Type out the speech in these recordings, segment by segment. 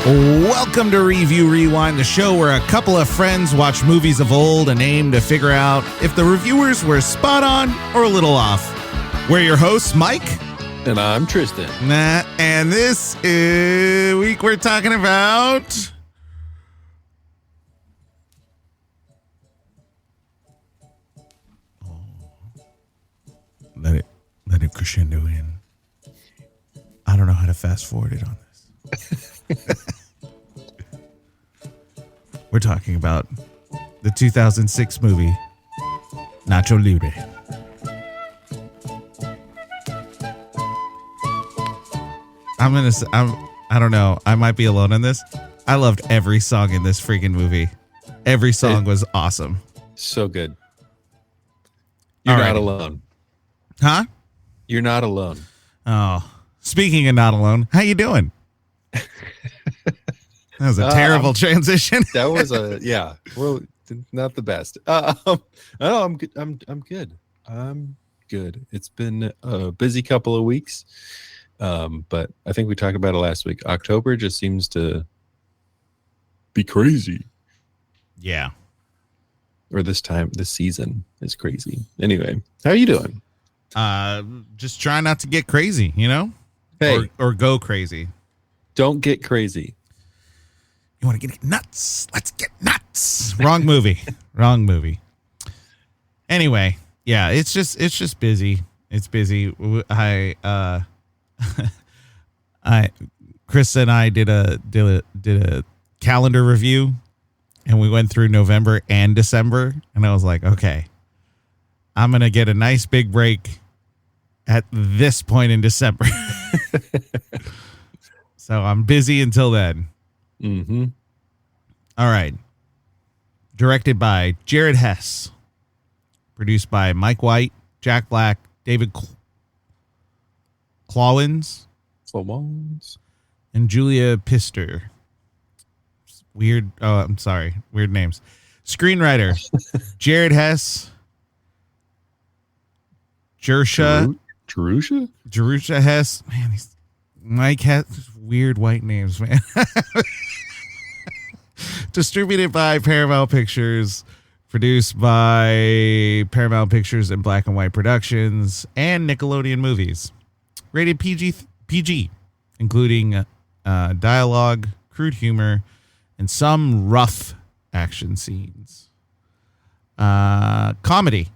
Welcome to Review Rewind, the show where a couple of friends watch movies of old and aim to figure out if the reviewers were spot on or a little off. We're your hosts, Mike. And I'm Tristan. And this week we're talking about... Let it crescendo in. I don't know how to fast forward it on this. We're talking about the 2006 movie Nacho Libre. I don't know. I might be alone on this. I loved every song in this freaking movie. Every song was awesome. So good. You're not alone. Huh? You're not alone. Oh, speaking of not alone, how you doing? That was a terrible transition. That was well, not the best. I'm good. I'm good. I'm good. It's been a busy couple of weeks. But I think we talked about it last week. October just seems to be crazy. Yeah. Or this season is crazy. Anyway, how are you doing? Just try not to get crazy, you know? Hey. Or go crazy. Don't get crazy. You want to get nuts? Let's get nuts. Wrong movie. Wrong movie. Anyway, yeah, it's just busy. It's busy. Chris and I did a calendar review, and we went through November and December, and I was like, okay, I'm going to get a nice big break at this point in December. So I'm busy until then. Mm-hmm. All right. Directed by Jared Hess. Produced by Mike White, Jack Black, David Klawans, and Julia Pistor. Weird names. Screenwriter, Jared Hess, Jerusha Hess. Man, Mike has weird white names, man. Distributed by Paramount Pictures, produced by Paramount Pictures and Black and White Productions, and Nickelodeon Movies. Rated PG, including dialogue, crude humor, and some rough action scenes. Comedy.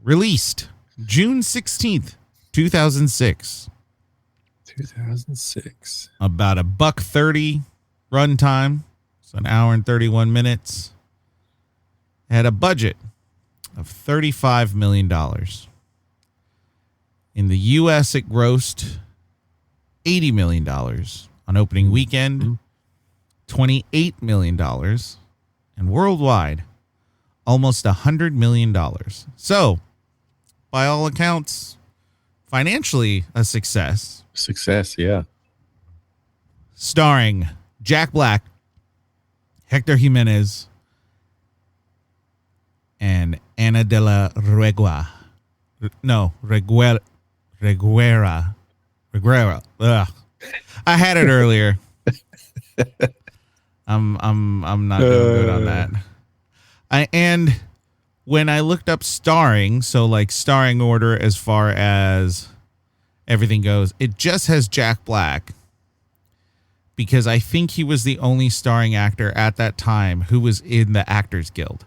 Released June 16th, 2006. 2006. About $1.30 runtime. So an hour and 31 minutes. Had a budget of $35 million. In the U.S., it grossed $80 million on opening weekend, $28 million, and worldwide, almost $100 million. So, by all accounts, financially a success. Success, yeah. Starring Jack Black, Héctor Jiménez, and Ana de la Reguera. Reguera. Ugh. I had it earlier. I'm not doing good on that. And when I looked up starring, so like starring order as far as everything goes, it just has Jack Black, because I think he was the only starring actor at that time who was in the Actors Guild.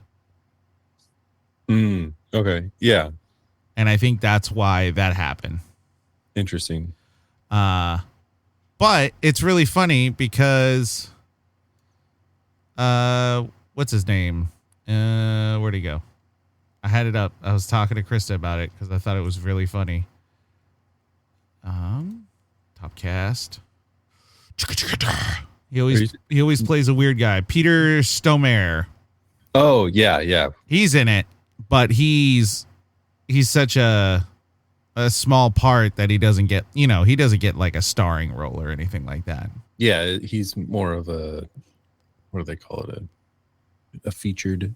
Okay. Yeah. And I think that's why that happened. Interesting. But it's really funny because what's his name? Where'd he go? I had it up. I was talking to Krista about it because I thought it was really funny. Top cast. He always plays a weird guy. Peter Stormare. Oh, yeah. He's in it, but he's such a small part that he doesn't get like a starring role or anything like that. Yeah, he's more of a, what do they call it? A featured,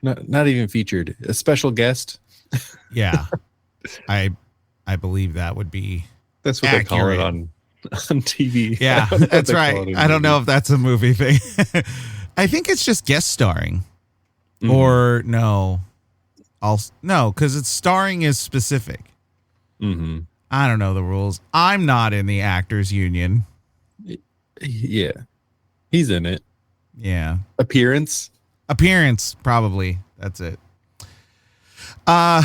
not even featured, a special guest. Yeah. I believe that would be that's what accurate. they call it on on TV. Yeah, I don't know if that's they call right. it a I don't movie. know if that's a movie thing. I think it's just guest starring. Mhm. Or no. No, because it's starring is specific. Mhm. I don't know the rules. I'm not in the actors union. Yeah, he's in it. Yeah. Appearance. Appearance, probably. That's it. I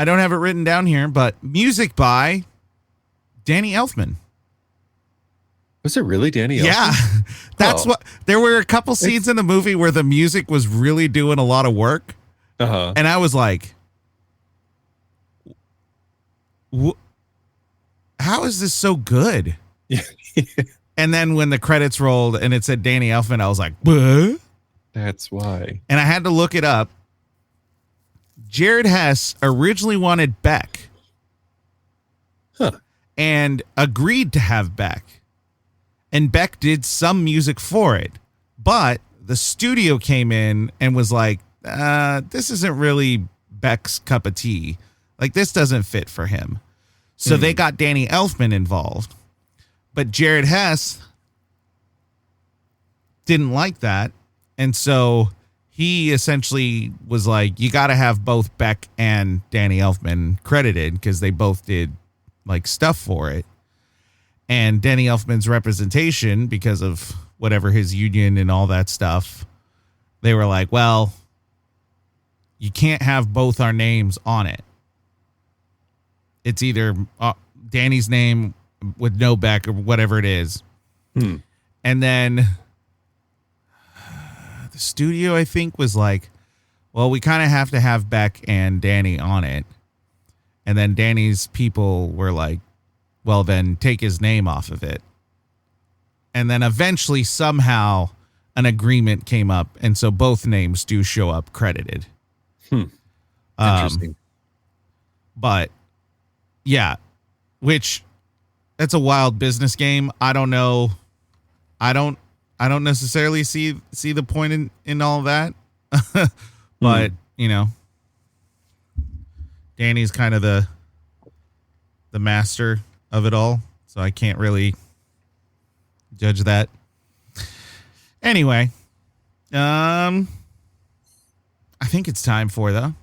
don't have it written down here, but music by Danny Elfman. Was it really Danny Elfman? Yeah. That's Oh. what there were a couple scenes in the movie where the music was really doing a lot of work. Uh-huh. And I was like, how is this so good? And then when the credits rolled and it said Danny Elfman, I was like, what? That's why. And I had to look it up. Jared Hess originally wanted Beck. Huh. And agreed to have Beck. And Beck did some music for it. But the studio came in and was like, this isn't really Beck's cup of tea. Like, this doesn't fit for him. So they got Danny Elfman involved. But Jared Hess didn't like that. And so he essentially was like, you got to have both Beck and Danny Elfman credited because they both did like stuff for it. And Danny Elfman's representation, because of whatever his union and all that stuff, they were like, well, you can't have both our names on it. It's either Danny's name with no Beck or whatever it is. And then the studio, I think, was like, well, we kind of have to have Beck and Danny on it. And then Danny's people were like, well, then take his name off of it. And then eventually, somehow, an agreement came up. And so both names do show up credited. Interesting. But yeah, which that's a wild business game. I don't know. I don't necessarily see the point in all that. But, you know, Danny's kind of the master of it all. So I can't really judge that. Anyway, I think it's time for the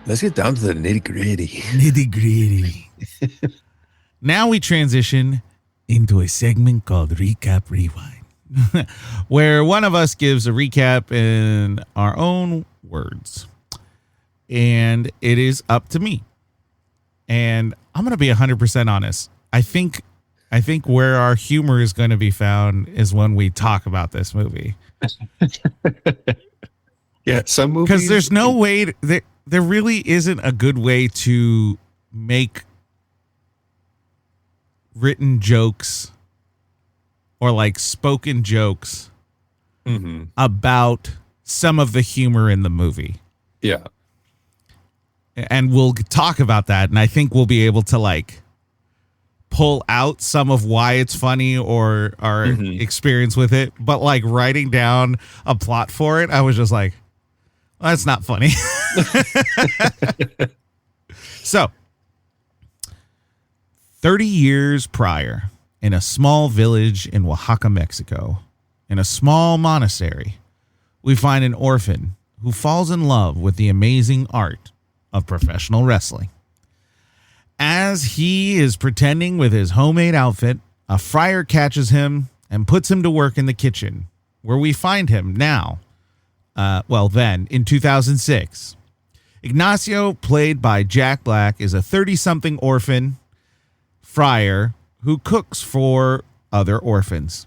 Let's get down to the nitty gritty. nitty gritty. Now we transition into a segment called Recap Rewind, where one of us gives a recap in our own words. And it is up to me. And I'm going to be 100% honest. I think where our humor is going to be found is when we talk about this movie. Yeah, some movies. Because there's no way there really isn't a good way to make written jokes or like spoken jokes about some of the humor in the movie. Yeah. And we'll talk about that. And I think we'll be able to like pull out some of why it's funny or our experience with it. But like writing down a plot for it, I was just like, well, that's not funny. So 30 years prior, in a small village in Oaxaca, Mexico, in a small monastery, we find an orphan who falls in love with the amazing art of professional wrestling. As he is pretending with his homemade outfit, a friar catches him and puts him to work in the kitchen, where we find him now. Then, in 2006. Ignacio, played by Jack Black, is a 30-something orphan friar who cooks for other orphans.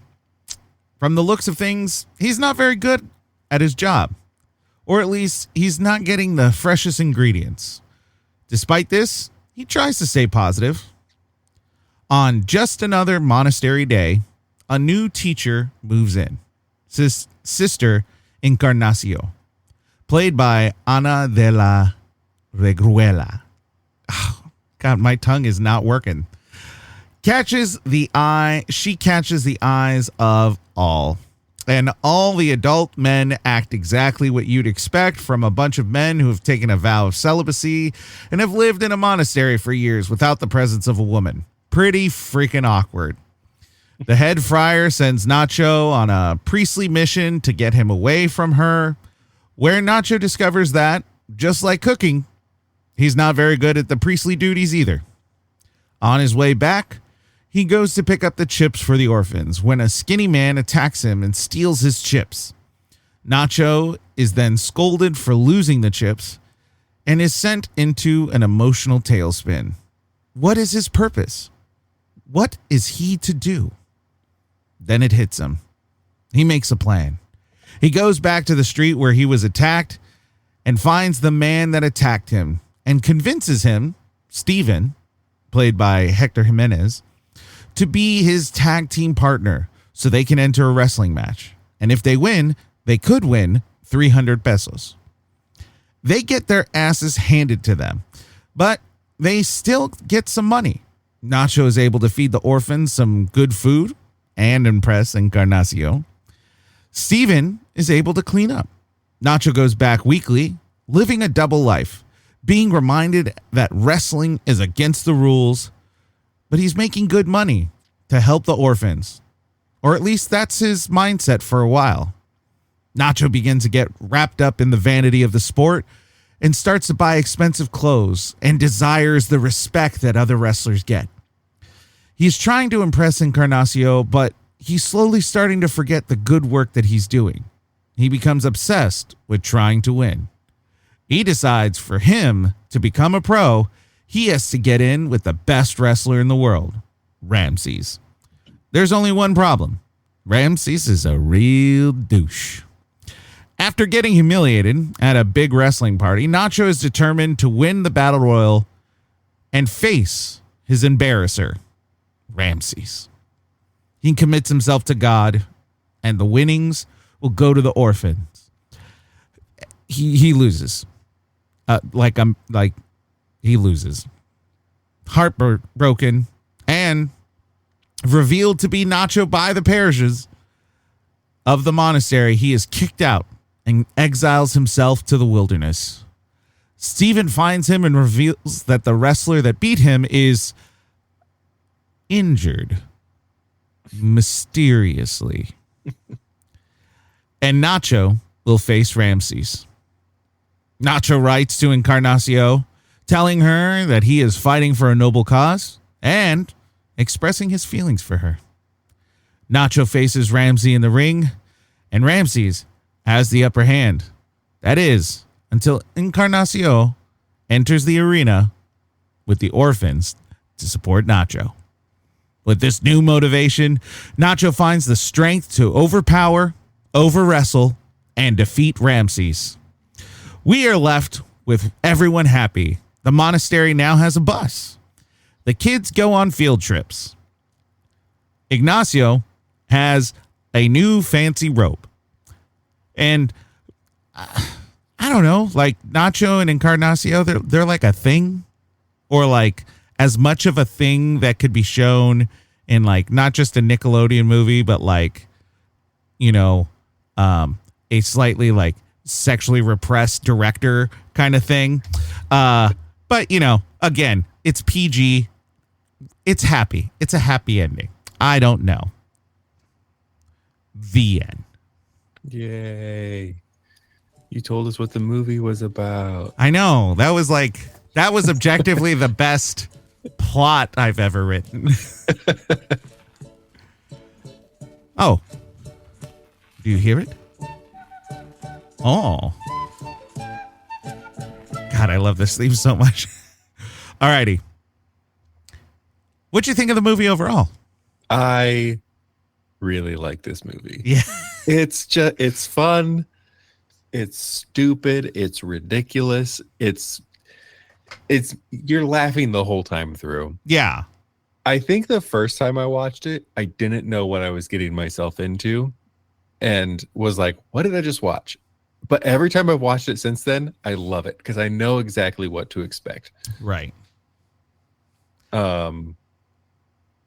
From the looks of things, he's not very good at his job. Or at least, he's not getting the freshest ingredients. Despite this, he tries to stay positive. On just another monastery day, a new teacher moves in. Sister Encarnacio, played by Ana de la Reguera. Oh, God, my tongue is not working. She catches the eyes of all And all the adult men act exactly what you'd expect from a bunch of men who have taken a vow of celibacy and have lived in a monastery for years without the presence of a woman. Pretty freaking awkward. The head friar sends Nacho on a priestly mission to get him away from her, where Nacho discovers that, just like cooking, he's not very good at the priestly duties either. On his way back, he goes to pick up the chips for the orphans when a skinny man attacks him and steals his chips. Nacho is then scolded for losing the chips and is sent into an emotional tailspin. What is his purpose? What is he to do? Then it hits him. He makes a plan. He goes back to the street where he was attacked and finds the man that attacked him and convinces him, Steven, played by Héctor Jiménez, to be his tag team partner so they can enter a wrestling match. And if they win, they could win 300 pesos. They get their asses handed to them, but they still get some money. Nacho is able to feed the orphans some good food and impress Encarnacion. Steven is able to clean up. Nacho goes back weekly, living a double life, being reminded that wrestling is against the rules, but he's making good money to help the orphans. Or at least that's his mindset for a while. Nacho begins to get wrapped up in the vanity of the sport and starts to buy expensive clothes and desires the respect that other wrestlers get. He's trying to impress Encarnacion, but he's slowly starting to forget the good work that he's doing. He becomes obsessed with trying to win. He decides for him to become a pro, he has to get in with the best wrestler in the world, Ramses. There's only one problem. Ramses is a real douche. After getting humiliated at a big wrestling party, Nacho is determined to win the battle royal and face his embarrasser, Ramses. He commits himself to God, and the winnings will go to the orphans. He loses. He loses. Heartbroken and revealed to be Nacho by the parishes of the monastery, he is kicked out and exiles himself to the wilderness. Steven finds him and reveals that the wrestler that beat him is injured mysteriously. And Nacho will face Ramses. Nacho writes to Encarnacion, telling her that he is fighting for a noble cause and expressing his feelings for her. Nacho faces Ramses in the ring, and Ramses has the upper hand. That is, until Encarnacion enters the arena with the orphans to support Nacho. With this new motivation, Nacho finds the strength to overpower, over-wrestle, and defeat Ramses. We are left with everyone happy. The monastery now has a bus. The kids go on field trips. Ignacio has a new fancy rope. And I don't know, like Nacho and Encarnacion, they're like a thing, or like as much of a thing that could be shown in like not just a Nickelodeon movie, but like, you know, a slightly like sexually repressed director kind of thing. But you know, again, it's PG. It's happy. It's a happy ending. I don't know. The end. Yay. You told us what the movie was about. I know. That was objectively the best plot I've ever written. Oh. Do you hear it? Oh. God, I love this theme so much. Alrighty. What'd you think of the movie overall? I really like this movie. Yeah. It's fun. It's stupid. It's ridiculous. It's you're laughing the whole time through. Yeah. I think the first time I watched it, I didn't know what I was getting myself into and was like, what did I just watch? But every time I've watched it since then, I love it because I know exactly what to expect. Right.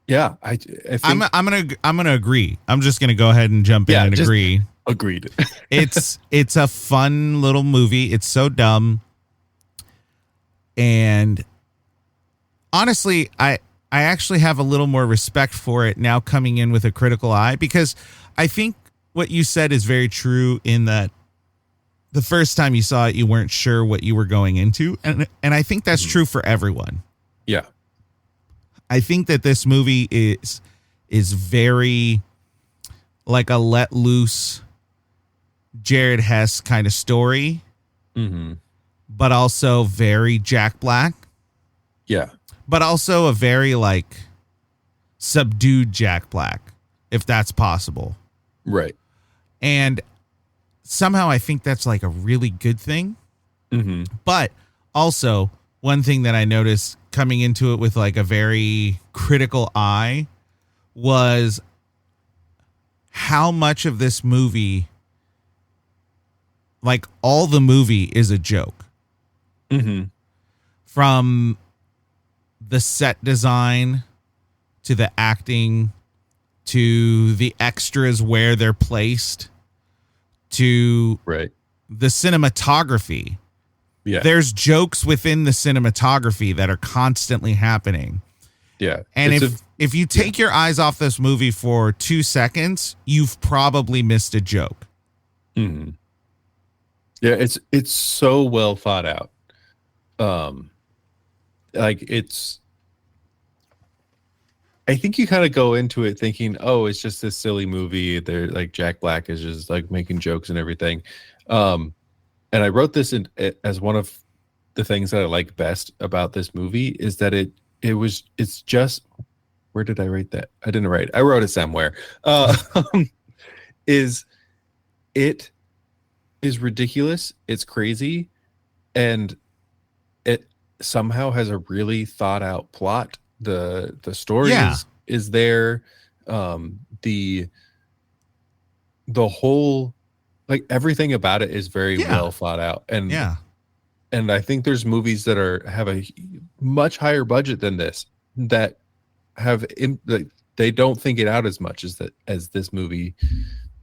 Yeah, I think I'm gonna agree. I'm just gonna go ahead and jump in and just agree. agreed. It's a fun little movie. It's so dumb. And honestly, I actually have a little more respect for it now coming in with a critical eye, because I think what you said is very true in that the first time you saw it, you weren't sure what you were going into. And I think that's true for everyone. Yeah. I think that this movie is very like a let loose Jared Hess kind of story, but also very Jack Black. Yeah. But also a very like subdued Jack Black, if that's possible. Right. And somehow I think that's like a really good thing. But also one thing that I noticed coming into it with like a very critical eye was how much of this movie, like all the movie, is a joke. From the set design to the acting to the extras where they're placed to the cinematography. Yeah. There's jokes within the cinematography that are constantly happening. Yeah. And if you take your eyes off this movie for 2 seconds, you've probably missed a joke. Yeah, it's so well thought out. Like I think you kind of go into it thinking, oh, it's just this silly movie. They're like Jack Black is just like making jokes and everything. And I wrote this in as one of the things that I like best about this movie is that it's just, where did I write that? I didn't write. I wrote it somewhere. It is ridiculous. It's crazy. And it somehow has a really thought out plot. The story is there. The whole, like, everything about it is very well thought out. And I think there's movies that have a much higher budget than this that have they don't think it out as much as this movie,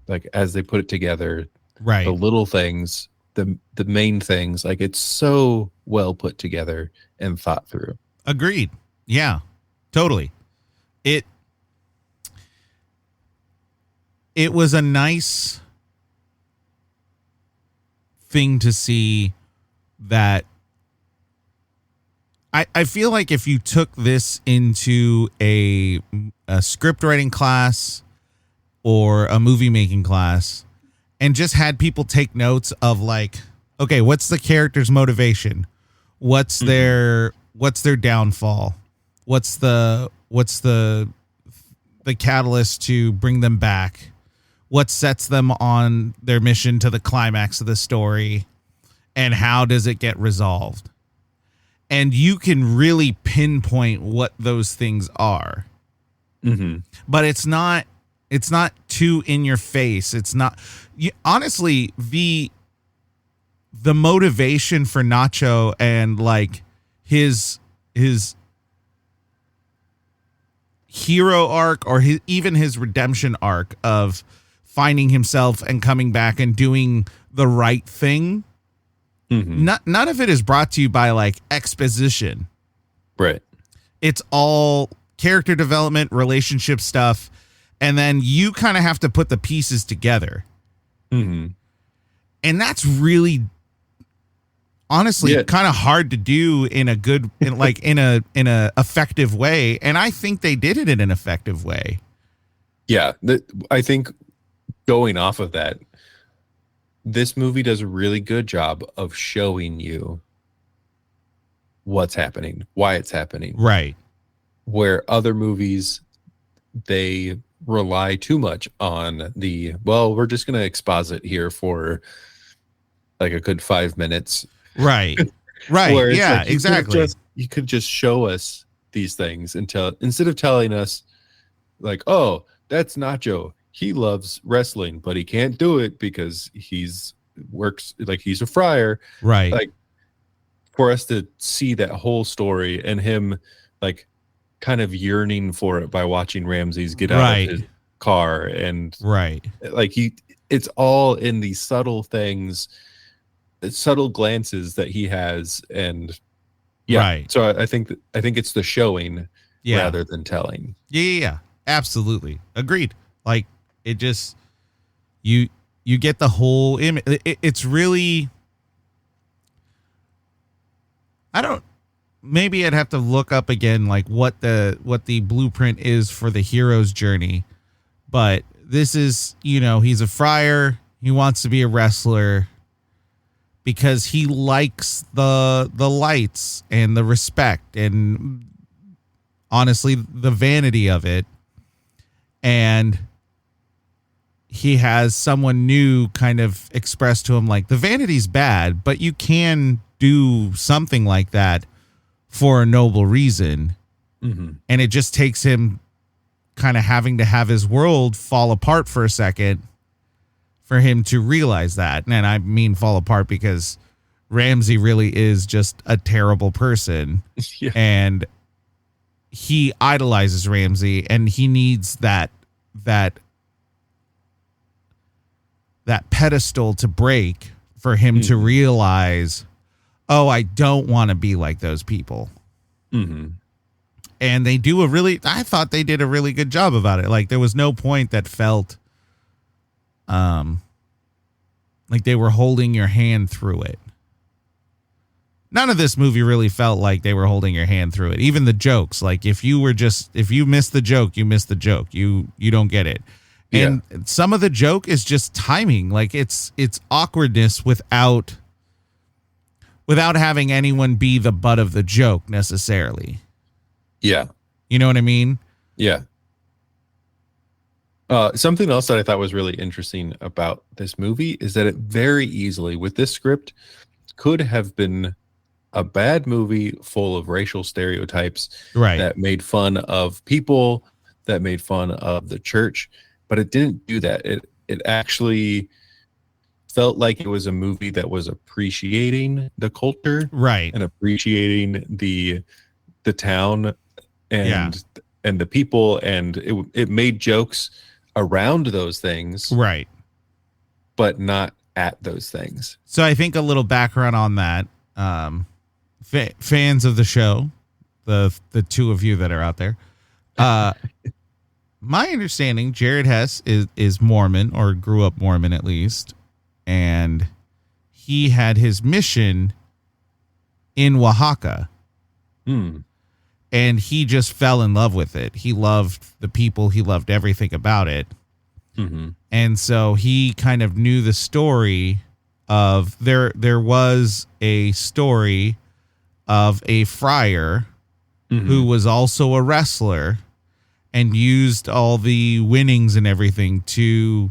like as they put it together. Right. The little things, the main things, like it's so well put together and thought through. Agreed. Yeah, totally. It was a nice thing to see that I feel like if you took this into a script writing class or a movie making class and just had people take notes of like, okay, what's the character's motivation? What's their downfall? What's the catalyst to bring them back? What sets them on their mission to the climax of the story? And how does it get resolved? And you can really pinpoint what those things are. But it's not too in your face. It's not, honestly, the motivation for Nacho and like his hero arc or even his redemption arc of finding himself and coming back and doing the right thing. None of it is brought to you by like exposition. Right. It's all character development, relationship stuff. And then you kind of have to put the pieces together. And that's really, honestly, kind of hard to do in a good, in a effective way. And I think they did it in an effective way. Yeah. I think going off of that, this movie does a really good job of showing you what's happening, why it's happening. Right. Where other movies, they rely too much on we're just going to exposit here for like a good 5 minutes. Right. Right. Yeah, like exactly. You could just show us these things instead of telling us like, oh, that's Nacho. He loves wrestling, but he can't do it because he's a friar. Right. Like, for us to see that whole story and him like kind of yearning for it by watching Ramses get out of his car, and like it's all in these subtle things, subtle glances that he has, and so I think it's the showing rather than telling. Yeah, absolutely agreed. Like it just you get the whole image. It's really, maybe I'd have to look up again like what the blueprint is for the hero's journey, but this is, he's a friar. He wants to be a wrestler because he likes the lights and the respect and honestly the vanity of it. And he has someone new kind of express to him like the vanity's bad, but you can do something like that for a noble reason. And it just takes him kind of having to have his world fall apart for a second for him to realize that. And I mean fall apart because Ramsey really is just a terrible person. And he idolizes Ramsey, and he needs that pedestal to break for him to realize, oh, I don't want to be like those people. And they do I thought they did a really good job about it. Like there was no point that felt like they were holding your hand through it. None of this movie really felt like they were holding your hand through it. Even the jokes, like if you missed the joke, you missed the joke. You don't get it. And some of the joke is just timing. Like it's awkwardness without having anyone be the butt of the joke necessarily. Yeah. You know what I mean? Yeah. Something else that I thought was really interesting about this movie is that it very easily, with this script, could have been a bad movie full of racial stereotypes that made fun of people, that made fun of the church, but it didn't do that. It actually felt like it was a movie that was appreciating the culture, and appreciating the town and the people, and it made jokes around those things, but not at those things. So I think a little background on that. Fans of the show, the two of you that are out there, my understanding, Jared Hess is Mormon, or grew up Mormon at least, and he had his mission in Oaxaca, and he just fell in love with it. He loved the people. He loved everything about it. And so he kind of knew the story of there was a story of a friar who was also a wrestler and used all the winnings and everything to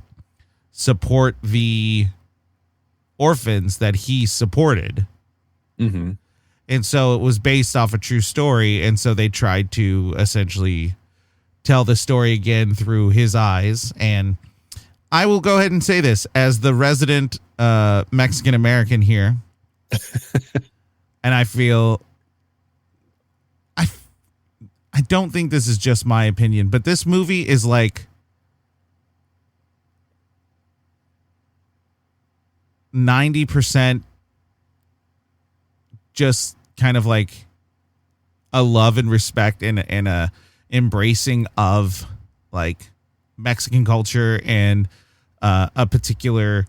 support the orphans that he supported. And so it was based off a true story. And so they tried to essentially tell the story again through his eyes. And I will go ahead and say this as the resident Mexican American here. And I feel I don't think this is just my opinion, but this movie is like 90% just kind of like a love and respect and a embracing of like Mexican culture and a particular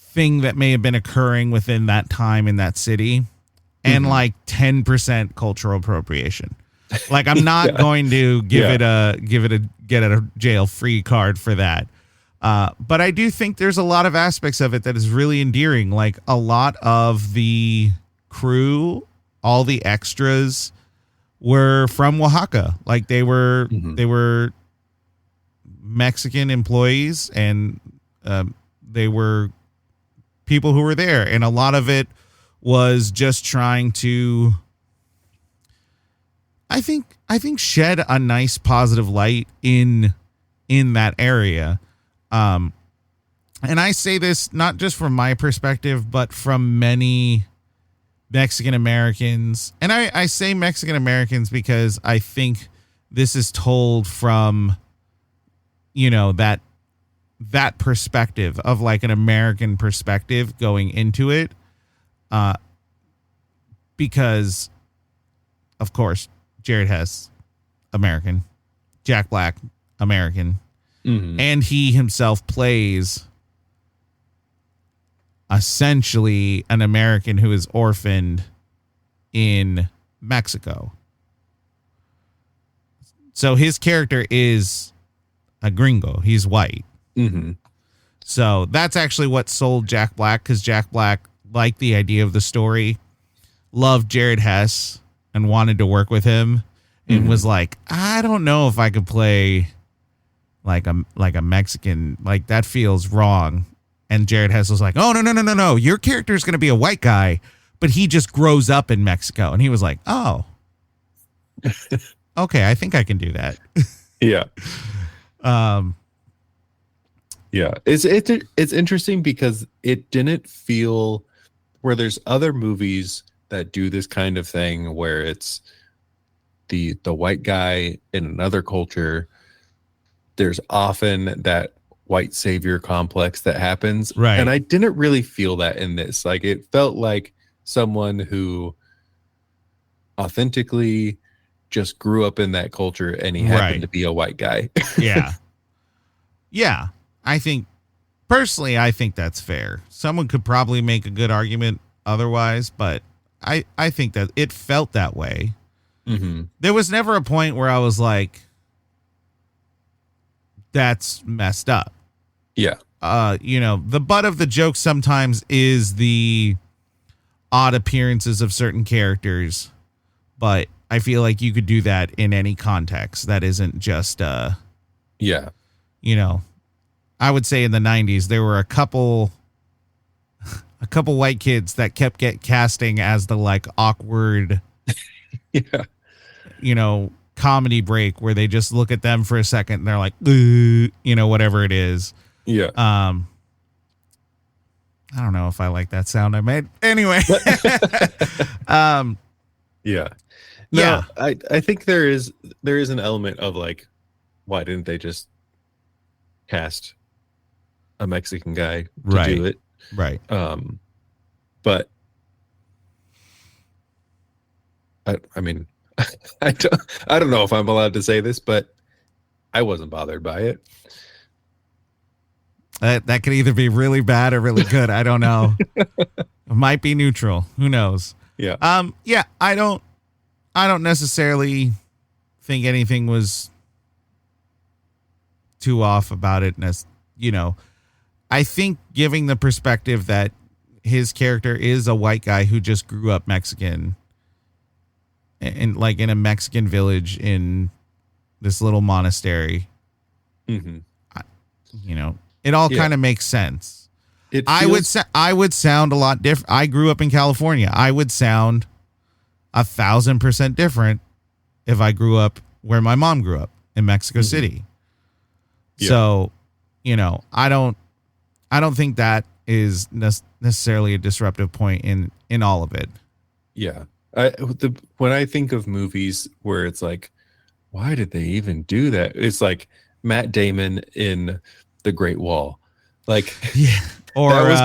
thing that may have been occurring within that time in that city, and like 10% cultural appropriation. Like I'm not going to get a jail free card for that. But I do think there's a lot of aspects of it that is really endearing. Like a lot of the crew, all the extras were from Oaxaca. Like they were Mexican employees, and they were people who were there. And a lot of it was just trying to, I think shed a nice positive light in that area. And I say this not just from my perspective, but from many Mexican Americans, and I say Mexican Americans because I think this is told from, that perspective of like an American perspective going into it, because of course Jared Hess, American, Jack Black, American, and he himself plays essentially an American who is orphaned in Mexico. So his character is a gringo. He's white. So that's actually what sold Jack Black, because Jack Black liked the idea of the story, loved Jared Hess, and wanted to work with him, and was like, I don't know if I could play like a Mexican. Like, that feels wrong. And Jared Hess was like, oh, no. Your character is going to be a white guy, but he just grows up in Mexico. And he was like, oh, okay, I think I can do that. Yeah. Yeah. It's interesting because it didn't feel, where there's other movies that do this kind of thing where it's the white guy in another culture. There's often that white savior complex that happens. Right. And I didn't really feel that in this. Like, it felt like someone who authentically just grew up in that culture and he happened to be a white guy. Yeah. Yeah. I think that's fair. Someone could probably make a good argument otherwise, but I think that it felt that way. There was never a point where I was like, that's messed up. Yeah. The butt of the joke sometimes is the odd appearances of certain characters, but I feel like you could do that in any context. That isn't just, yeah. I would say in the 90s, there were a couple white kids that kept casting as the like awkward, comedy break where they just look at them for a second and they're like, whatever it is. Yeah. I don't know if I like that sound I made. Anyway. Yeah. No, yeah. I think there is an element of like, why didn't they just cast a Mexican guy to do it? Right. But I mean, I don't know if I'm allowed to say this, but I wasn't bothered by it. That could either be really bad or really good. I don't know. It might be neutral. Who knows? Yeah. Yeah. I don't necessarily think anything was too off about it. I think giving the perspective that his character is a white guy who just grew up Mexican and like in a Mexican village in this little monastery, it all kind of makes sense. I would sound a lot different. I grew up in California. I would sound 1,000% different if I grew up where my mom grew up in Mexico City. Yeah. So, I don't think that is necessarily a disruptive point in all of it. Yeah. When I think of movies where it's like, why did they even do that? It's like Matt Damon in The Great Wall. Like, yeah. Or that was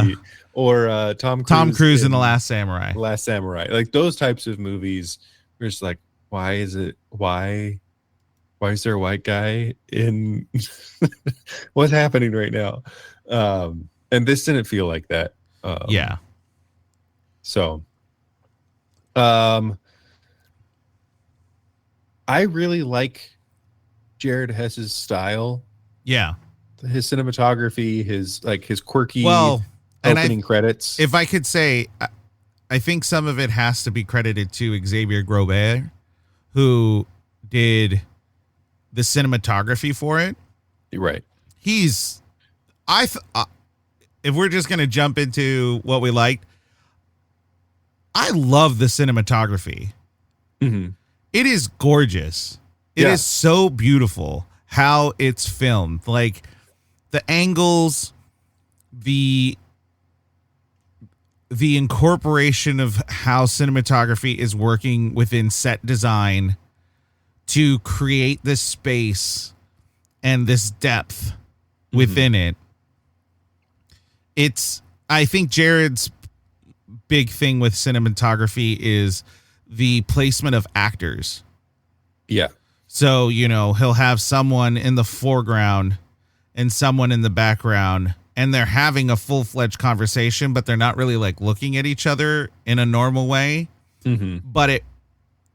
crazy. Or Tom Cruise in The Last Samurai. Last Samurai. Like those types of movies, we're just like, why is there a white guy in what's happening right now? And this didn't feel like that. Yeah. So, I really like Jared Hess's style. Yeah. His cinematography, his quirky opening credits. If I could say, I think some of it has to be credited to Xavier Grobert, who did the cinematography for it. Right. If we're just going to jump into what we liked, I love the cinematography. It is gorgeous. It is so beautiful how it's filmed. Like the angles, the incorporation of how cinematography is working within set design to create this space and this depth within it. I think Jared's big thing with cinematography is the placement of actors. Yeah. So, he'll have someone in the foreground and someone in the background, and they're having a full-fledged conversation, but they're not really like looking at each other in a normal way. But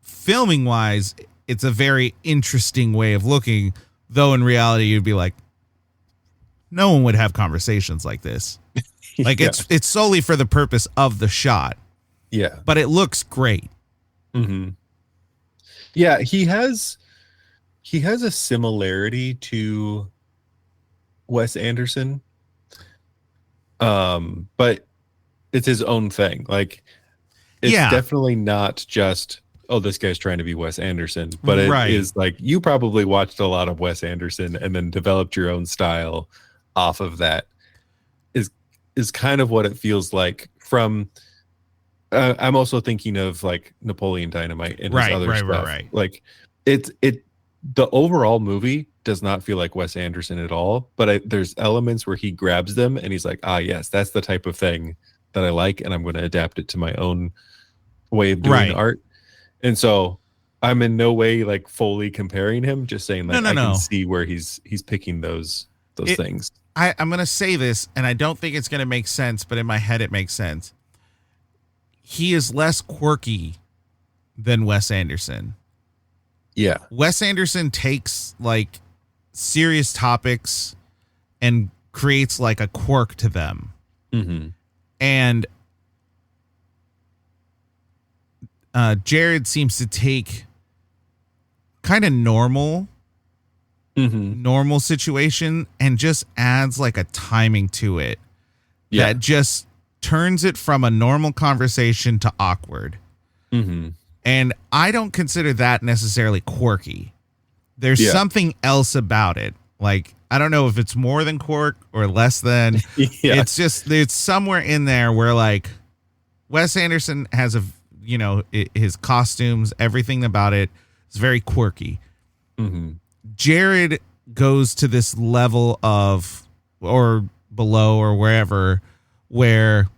filming wise, it's a very interesting way of looking, though in reality you'd be like, no one would have conversations like this. Like it's solely for the purpose of the shot. Yeah. But it looks great. Yeah, he has a similarity to Wes Anderson. But it's his own thing. Like it's definitely not just, oh, this guy's trying to be Wes Anderson, but it is like you probably watched a lot of Wes Anderson and then developed your own style off of that. Is kind of what it feels like from I'm also thinking of like Napoleon Dynamite and his other stuff. Like the overall movie does not feel like Wes Anderson at all, but there's elements where he grabs them and he's like, yes, that's the type of thing that I like, and I'm going to adapt it to my own way of doing art. And so I'm in no way like fully comparing him, just saying like I can see where he's picking those things. I'm going to say this, and I don't think it's going to make sense, but in my head it makes sense. He is less quirky than Wes Anderson. Yeah. Wes Anderson takes like serious topics and creates like a quirk to them. And Jared seems to take kind of normal situation and just adds like a timing to it that just turns it from a normal conversation to awkward. And I don't consider that necessarily quirky. There's something else about it. Like, I don't know if it's more than quirk or less than. It's just, it's somewhere in there where like Wes Anderson has his costumes, everything about it is very quirky. Jared goes to this level of, or below or wherever, where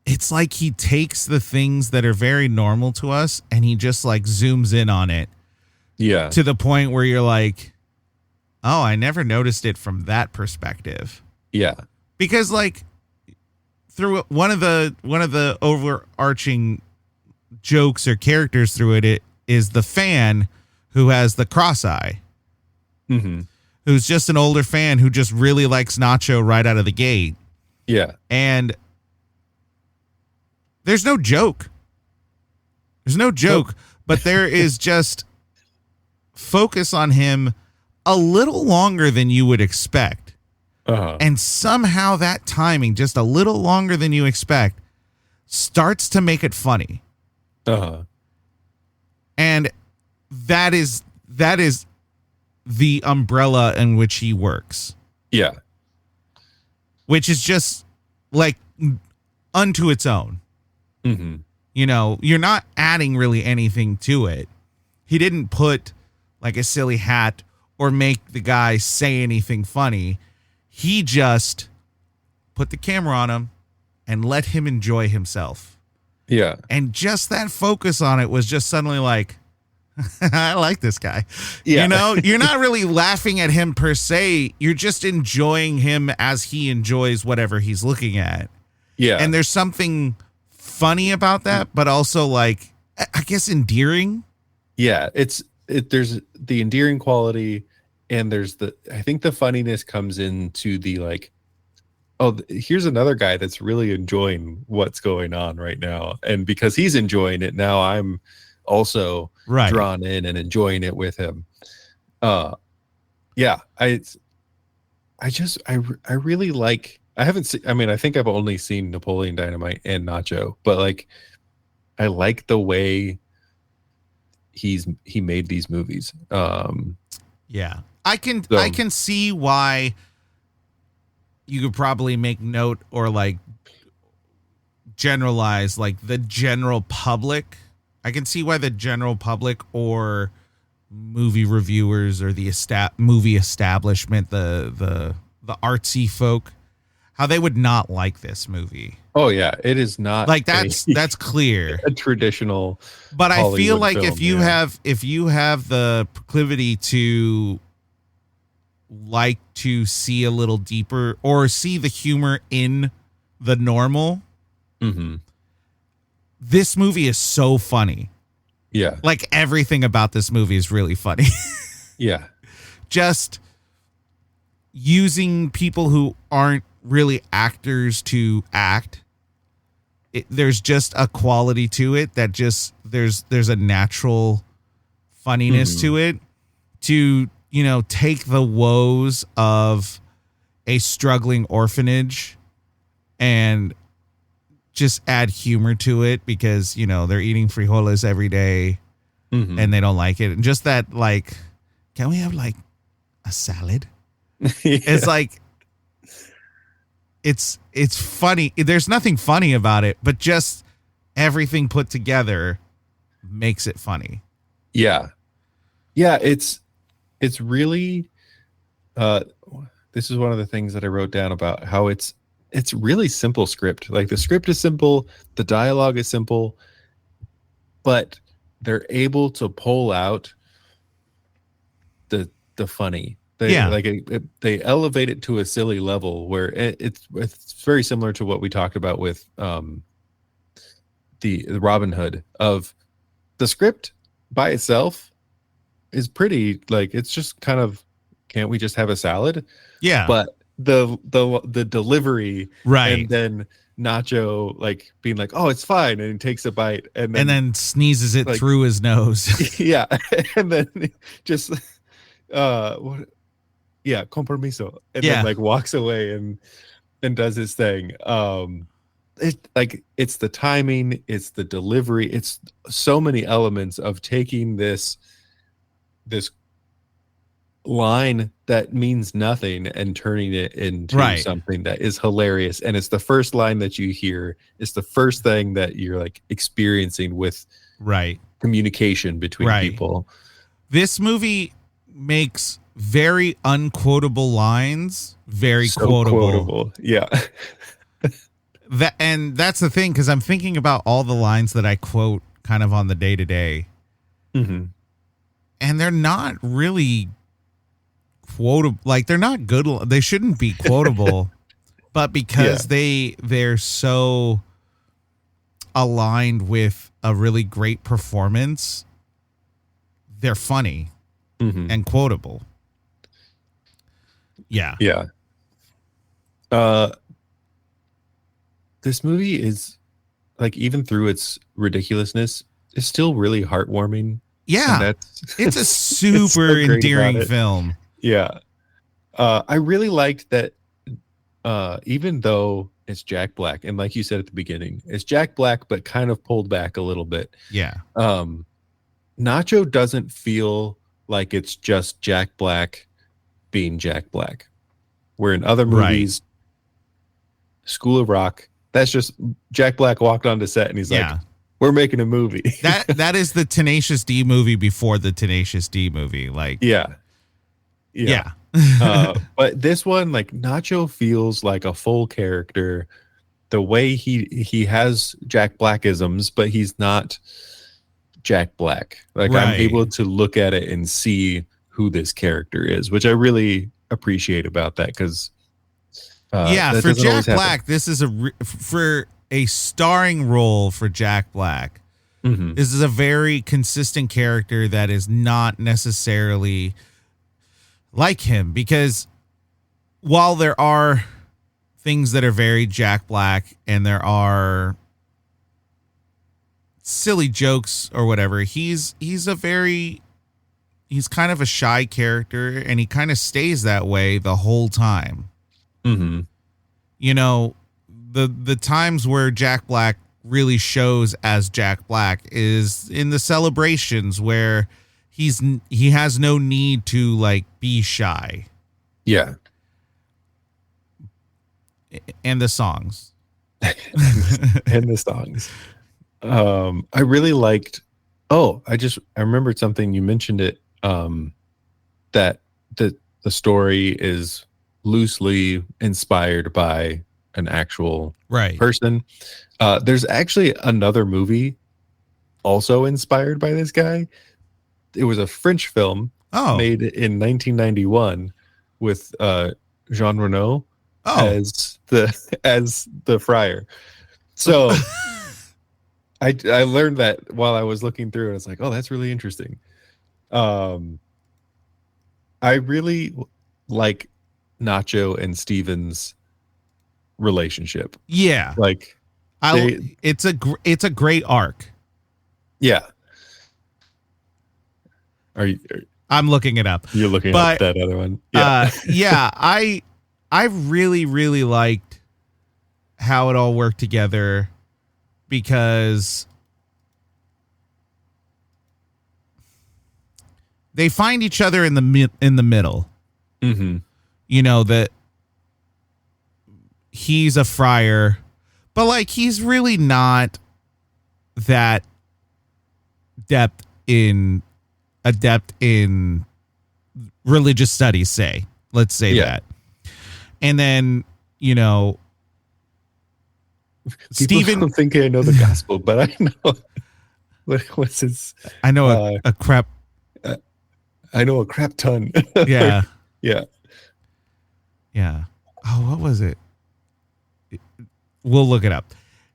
it's like he takes the things that are very normal to us and he just like zooms in on it. Yeah. To the point where you're like, oh, I never noticed it from that perspective. Yeah. Because like through one of the overarching jokes or characters through it is the fan who has the cross eye. Who's just an older fan who just really likes Nacho right out of the gate. Yeah. And there's no joke. But there is just focus on him a little longer than you would expect. And somehow that timing, just a little longer than you expect, starts to make it funny. And that is the umbrella in which he works. Yeah. Which is just like unto its own. You're not adding really anything to it. He didn't put like a silly hat or make the guy say anything funny. He just put the camera on him and let him enjoy himself. Yeah. And just that focus on it was just suddenly like, I like this guy. Yeah. You're not really laughing at him per se. You're just enjoying him as he enjoys whatever he's looking at. Yeah. And there's something funny about that, but also like, I guess endearing. Yeah. There's the endearing quality, and I think the funniness comes into the like, oh, here's another guy that's really enjoying what's going on right now. And because he's enjoying it, now I'm also drawn in and enjoying it with him. Yeah, I really like, I haven't seen, I mean, I think I've only seen Napoleon Dynamite and Nacho, but like, I like the way he made these movies. Yeah, I can see why you could probably make note or like generalize like the general public. I can see why the general public or movie reviewers or the movie establishment, the artsy folk, how they would not like this movie. Oh yeah, it is not like that's clear. A traditional, but I Hollywood feel like film, if you have the proclivity to like to see a little deeper or see the humor in the normal, this movie is so funny. Yeah. Like everything about this movie is really funny. Yeah. Just using people who aren't really actors to act. There's just a quality to it that just there's a natural funniness to it, to, you know, take the woes of a struggling orphanage and just add humor to it because, you know, they're eating frijoles every day and they don't like it. And just that, like, can we have like a salad? It's like, it's funny. There's nothing funny about it, but just everything put together makes it funny. Yeah. Yeah. It's really, this is one of the things that I wrote down about how it's really simple script. Like the script is simple, the dialogue is simple, but they're able to pull out the funny. They elevate it to a silly level where it's very similar to what we talked about with the Robin Hood. Of the script by itself is pretty, like, it's just kind of, can't we just have a salad? Yeah. But the delivery, right, and then Nacho like being like, oh, it's fine, and he takes a bite and then sneezes it like, through his nose. Yeah. And then just con permiso, and then like walks away and does his thing. It's the timing, it's the delivery, it's so many elements of taking this line that means nothing and turning it into something that is hilarious. And it's the first line that you hear, it's the first thing that you're like experiencing with communication between people. This movie makes very unquotable lines very quotable. Yeah. And that's the thing, because I'm thinking about all the lines that I quote kind of on the day-to-day, and they're not really quotable. Like, they're not good. They shouldn't be quotable, but because they're so aligned with a really great performance, they're funny and quotable. Yeah. This movie is, like, even through its ridiculousness, is still really heartwarming. Yeah. It's a super so endearing film. Yeah. I really liked that, even though it's Jack Black, and like you said at the beginning, it's Jack Black, but kind of pulled back a little bit. Yeah. Nacho doesn't feel like it's just Jack Black being Jack Black. Where in other movies, School of Rock, that's just Jack Black walked onto set and he's like, we're making a movie. that is the Tenacious D movie before the Tenacious D movie. Like, yeah. But this one, like, Nacho feels like a full character. The way he has Jack Blackisms, but he's not Jack Black. Like, I'm able to look at it and see who this character is, which I really appreciate about that, because for Jack Black, this is for a starring role for Jack Black. This is a very consistent character that is not necessarily like him, because while there are things that are very Jack Black and there are silly jokes or whatever, he's kind of a shy character, and he kind of stays that way the whole time. You know, the times where Jack Black really shows as Jack Black is in the celebrations where he has no need to, like, be shy. Yeah. and the songs. And the songs. I really liked. Oh, I remembered something. You mentioned it. That the story is loosely inspired by an actual person. There's actually another movie also inspired by this guy. It was a French film made in 1991 with Jean Reno as the friar. So I learned that while I was looking through, and I was like, oh, that's really interesting. I really like Nacho and Steven's relationship. Yeah, like it's a great arc. Yeah. I'm looking it up. You're looking up that other one. Yeah. Yeah. I really, really liked how it all worked together because they find each other in the middle. Mm-hmm. You know, that he's a friar, but like he's really not that adept in religious studies, let's say that. And then, you know, Steven don't think I know the gospel, but I know what's his I know a crap I know a crap ton. Yeah. Yeah. Yeah. Oh, what was it? We'll look it up.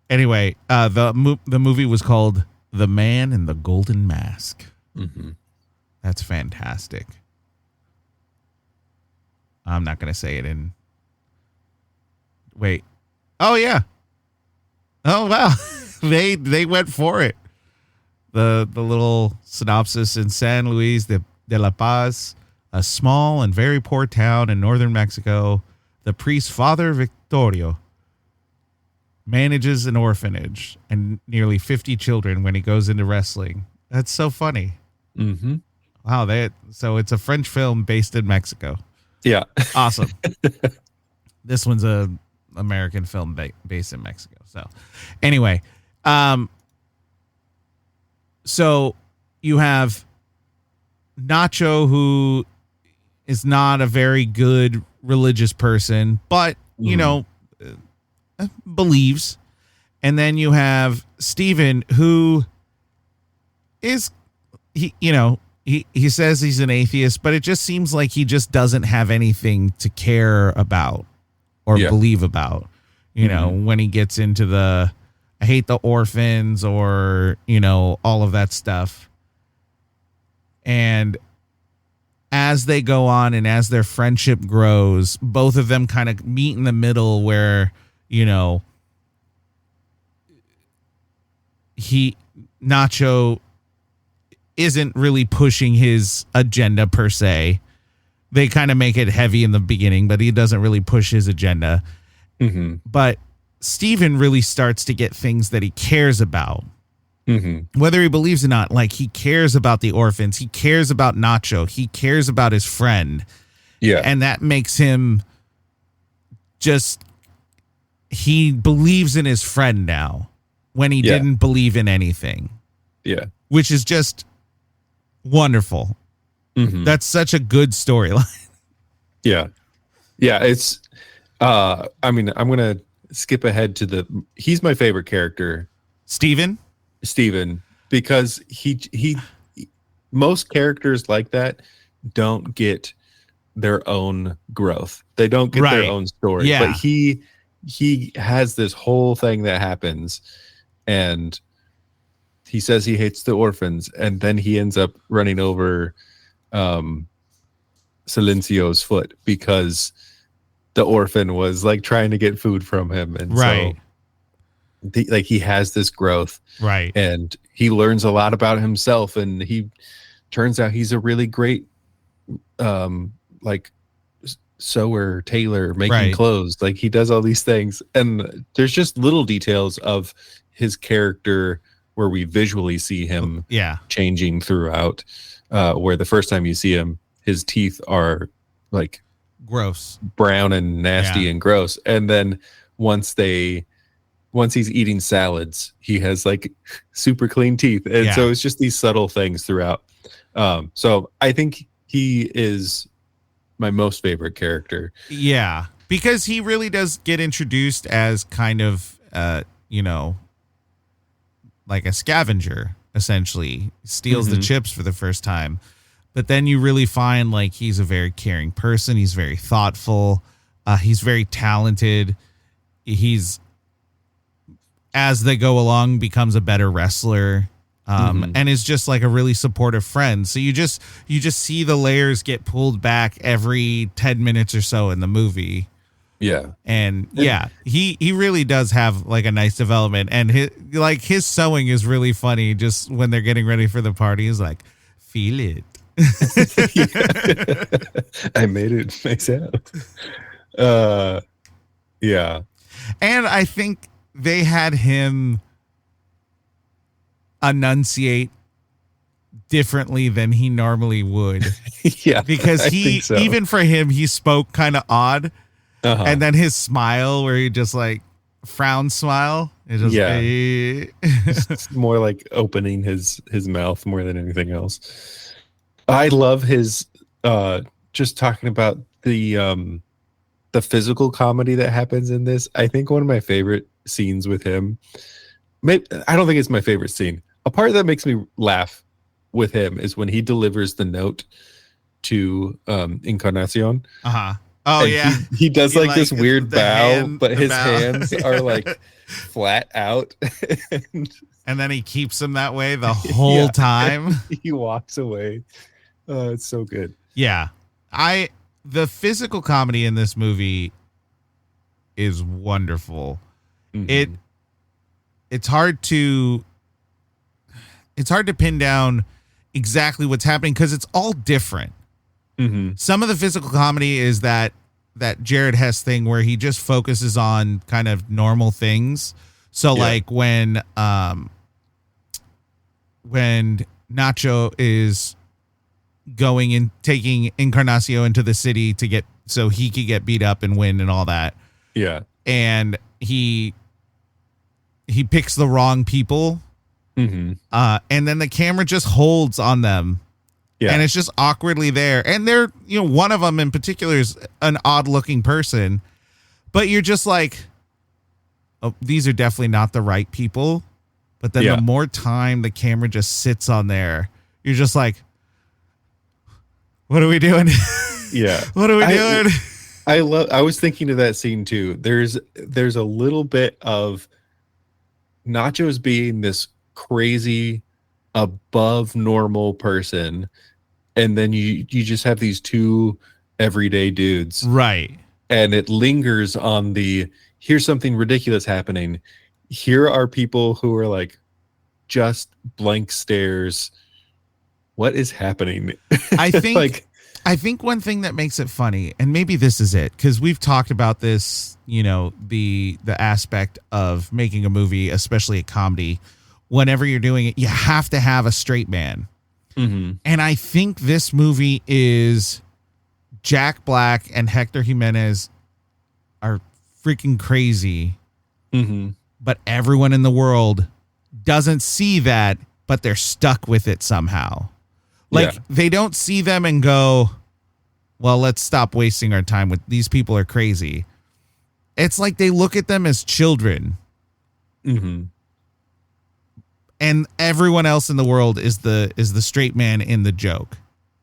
Anyway, the movie was called The Man in the Golden Mask. Mm-hmm. That's fantastic. I'm not going to say it in. Wait. Oh, yeah. Oh, wow. They went for it. The little synopsis: in San Luis de la Paz, a small and very poor town in northern Mexico, the priest Father Victorio manages an orphanage and nearly 50 children when he goes into wrestling. That's so funny. Mm-hmm. Wow, so it's a French film based in Mexico. Yeah. Awesome. This one's a American film based in Mexico. So anyway, so you have Nacho, who is not a very good religious person, but, you know, believes. And then you have Steven, who is, he says he's an atheist, but it just seems like he just doesn't have anything to care about or believe about, you know, when he gets into I hate the orphans or, you know, all of that stuff. And as they go on and as their friendship grows, both of them kind of meet in the middle where, you know, Nacho isn't really pushing his agenda per se. They kind of make it heavy in the beginning, but he doesn't really push his agenda. Mm-hmm. But Steven really starts to get things that he cares about. Mm-hmm. Whether he believes or not, like he cares about the orphans. He cares about Nacho. He cares about his friend. Yeah. And that makes him he believes in his friend now when he didn't believe in anything. Yeah. Which is just wonderful. Mm-hmm. That's such a good storyline. Yeah. Yeah. It's, I mean, I'm going to skip ahead to he's my favorite character. Steven, because he most characters like that don't get their own growth. They don't get their own story. Yeah. But he has this whole thing that happens, and he says he hates the orphans, and then he ends up running over Silencio's foot because the orphan was like trying to get food from him, and so he has this growth, right? And he learns a lot about himself, and he turns out he's a really great like sewer, tailor, making clothes. Like he does all these things, and there's just little details of his character where we visually see him changing throughout, where the first time you see him, his teeth are like gross, brown and nasty and gross. And then once he's eating salads, he has like super clean teeth. And so it's just these subtle things throughout. So I think he is my most favorite character. Yeah, because he really does get introduced as kind of, like a scavenger, essentially. Steals the chips for the first time. But then you really find like he's a very caring person. He's very thoughtful. He's very talented. He's, as they go along, becomes a better wrestler. And is just like a really supportive friend. So you just see the layers get pulled back every 10 minutes or so in the movie. Yeah. And he really does have like a nice development, and his sewing is really funny. Just when they're getting ready for the party, he's like, feel it. I made it myself. Yeah. And I think they had him enunciate differently than he normally would. Yeah. Because even for him, he spoke kind of odd. And then his smile, where he just like frown smile, is just it's more like opening his mouth more than anything else. I love his just talking about the physical comedy that happens in this. I think one of my favorite scenes with him, I don't think it's my favorite scene. A part that makes me laugh with him is when he delivers the note to Encarnacion. Oh, and yeah. He does like this weird bow, but his hands are like flat out. And then he keeps them that way the whole time. He walks away. It's so good. Yeah. The physical comedy in this movie is wonderful. It's hard to pin down exactly what's happening because it's all different. Some of the physical comedy is that Jared Hess thing where he just focuses on kind of normal things. So like when Nacho is going and taking Encarnacion into the city so he could get beat up and win and all that. Yeah. And he picks the wrong people. And then the camera just holds on them. Yeah. And it's just awkwardly there. And they're, one of them in particular is an odd looking person, but you're just like, oh, these are definitely not the right people. But then the more time the camera just sits on there, you're just like, what are we doing? Yeah. What are we doing? I was thinking of that scene too. There's a little bit of Nacho's being this crazy above normal person, and then you just have these two everyday dudes, right? And it lingers on here's something ridiculous happening. Here are people who are like just blank stares. What is happening? I think I think one thing that makes it funny, and maybe this is it, because we've talked about this, the aspect of making a movie, especially a comedy. Whenever you're doing it, you have to have a straight man. And I think this movie is Jack Black and Héctor Jiménez are freaking crazy. But everyone in the world doesn't see that, but they're stuck with it somehow. Like they don't see them and go, well, let's stop wasting our time with these people are crazy. It's like they look at them as children. And everyone else in the world is the straight man in the joke.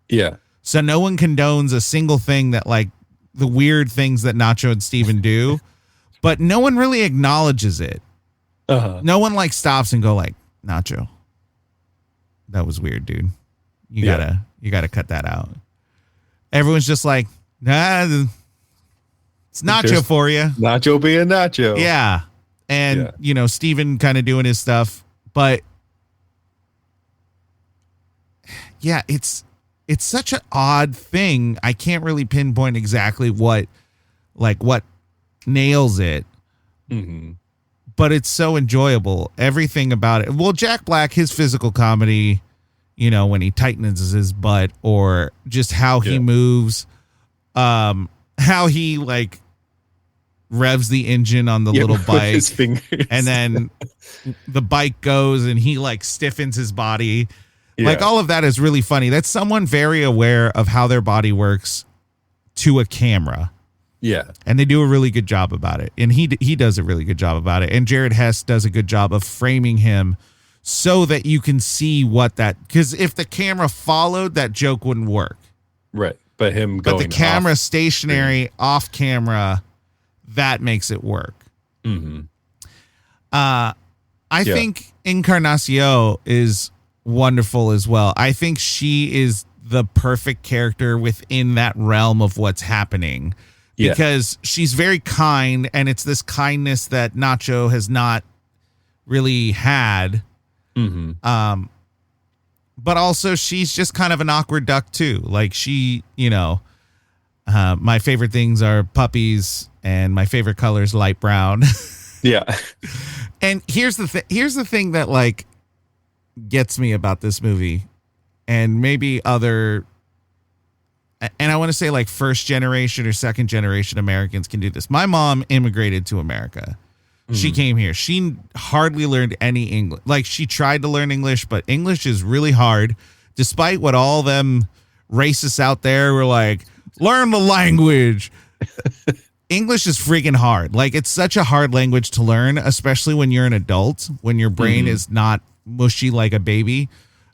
Yeah. So no one condones a single thing that, like, the weird things that Nacho and Steven do, but no one really acknowledges it. No one like stops and go like, Nacho, that was weird, dude. You gotta cut that out. Everyone's just like, nah, it's Nacho for you. Nacho being Nacho. Yeah. And, Steven kind of doing his stuff. But yeah, it's such an odd thing. I can't really pinpoint exactly what nails it. But it's so enjoyable. Everything about it. Well, Jack Black, his physical comedy, when he tightens his butt or just how he moves. how he like revs the engine on the little with bike, his fingers. and then the bike goes and he like stiffens his body. Like all of that is really funny. That's someone very aware of how their body works to a camera. Yeah. And they do a really good job about it. And he does a really good job about it. And Jared Hess does a good job of framing him so that you can see what that, because if the camera followed, that joke wouldn't work. Right. But him going But the camera off stationary, off camera, that makes it work. Mm-hmm. I think Encarnacion is wonderful as well. I think she is the perfect character within that realm of what's happening. Because she's very kind, and it's this kindness that Nacho has not really had. Mm-hmm. But also she's just kind of an awkward duck too. Like she, my favorite things are puppies, and my favorite color is light brown. Yeah. And here's the thing that like gets me about this movie, and maybe other. And I want to say like first generation or second generation Americans can do this. My mom immigrated to America. She came here. She hardly learned any English. Like she tried to learn English, but English is really hard. Despite what all them racists out there were like, learn the language. English is freaking hard. Like it's such a hard language to learn, especially when you're an adult, when your brain is not mushy like a baby,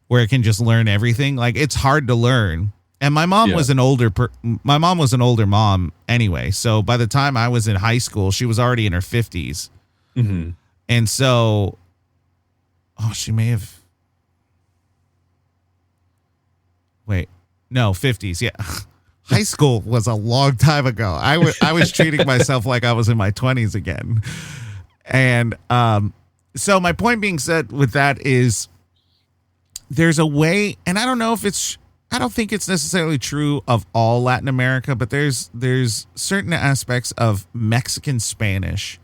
where it can just learn everything. Like it's hard to learn. And my mom was an older mom anyway. So by the time I was in high school, she was already in her 50s. Mm-hmm. And so, she may have. Wait, no, 50s. Yeah. High school was a long time ago. I was treating myself like I was in my 20s again. And so my point being said with that is there's a way, and I don't think it's necessarily true of all Latin America, but there's certain aspects of Mexican Spanish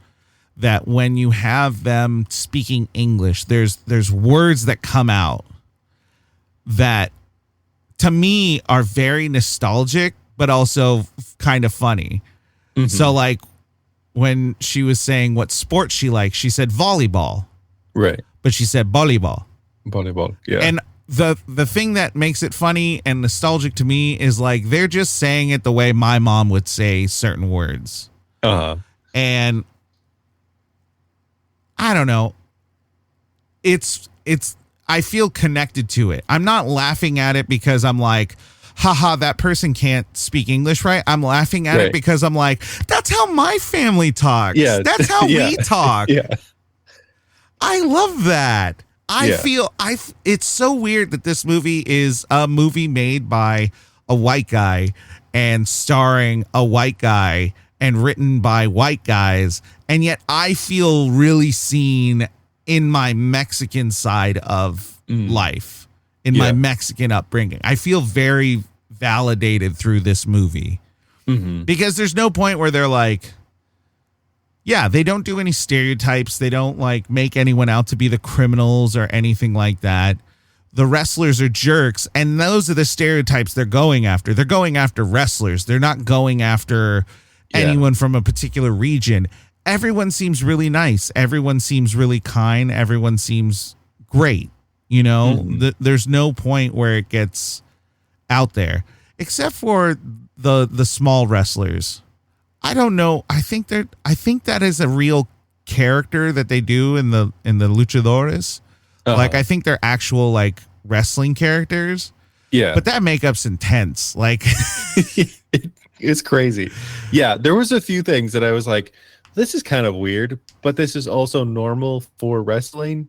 that when you have them speaking English, there's words that come out that to me are very nostalgic, but also kind of funny. Mm-hmm. So like when she was saying what sport she likes, she said volleyball. Right. But she said volleyball. Volleyball. Yeah. And the thing that makes it funny and nostalgic to me is like they're just saying it the way my mom would say certain words. And I don't know. It's I feel connected to it. I'm not laughing at it because I'm like, haha, that person can't speak English right. I'm laughing at it because I'm like, that's how my family talks. Yeah. That's how we talk. Yeah. I love that. It's so weird that this movie is a movie made by a white guy and starring a white guy and written by white guys. And yet I feel really seen in my Mexican side of life, in my Mexican upbringing. I feel very validated through this movie because there's no point where they're like, they don't do any stereotypes. They don't like make anyone out to be the criminals or anything like that. The wrestlers are jerks, and those are the stereotypes they're going after. They're going after wrestlers. They're not going after anyone from a particular region. Everyone seems really nice. Everyone seems really kind. Everyone seems great. There's no point where it gets out there, except for the small wrestlers. I don't know. I think that is a real character that they do in the luchadores. Like I think they're actual like wrestling characters. Yeah. But that makeup's intense. Like it's crazy. Yeah, there was a few things that I was like, this is kind of weird, but this is also normal for wrestling.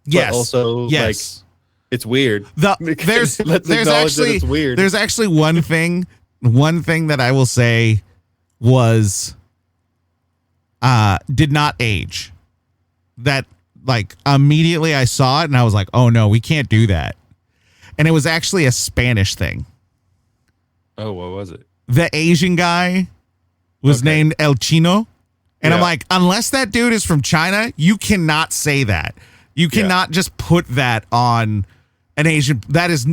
Yes. But also like it's weird. There's actually it's weird. There's actually one thing that I will say was did not age. That like immediately I saw it and I was like, oh no, we can't do that. And it was actually a Spanish thing. Oh, what was it? The Asian guy was named El Chino. And I'm like, unless that dude is from China, you cannot say that. You cannot just put that on an Asian. That is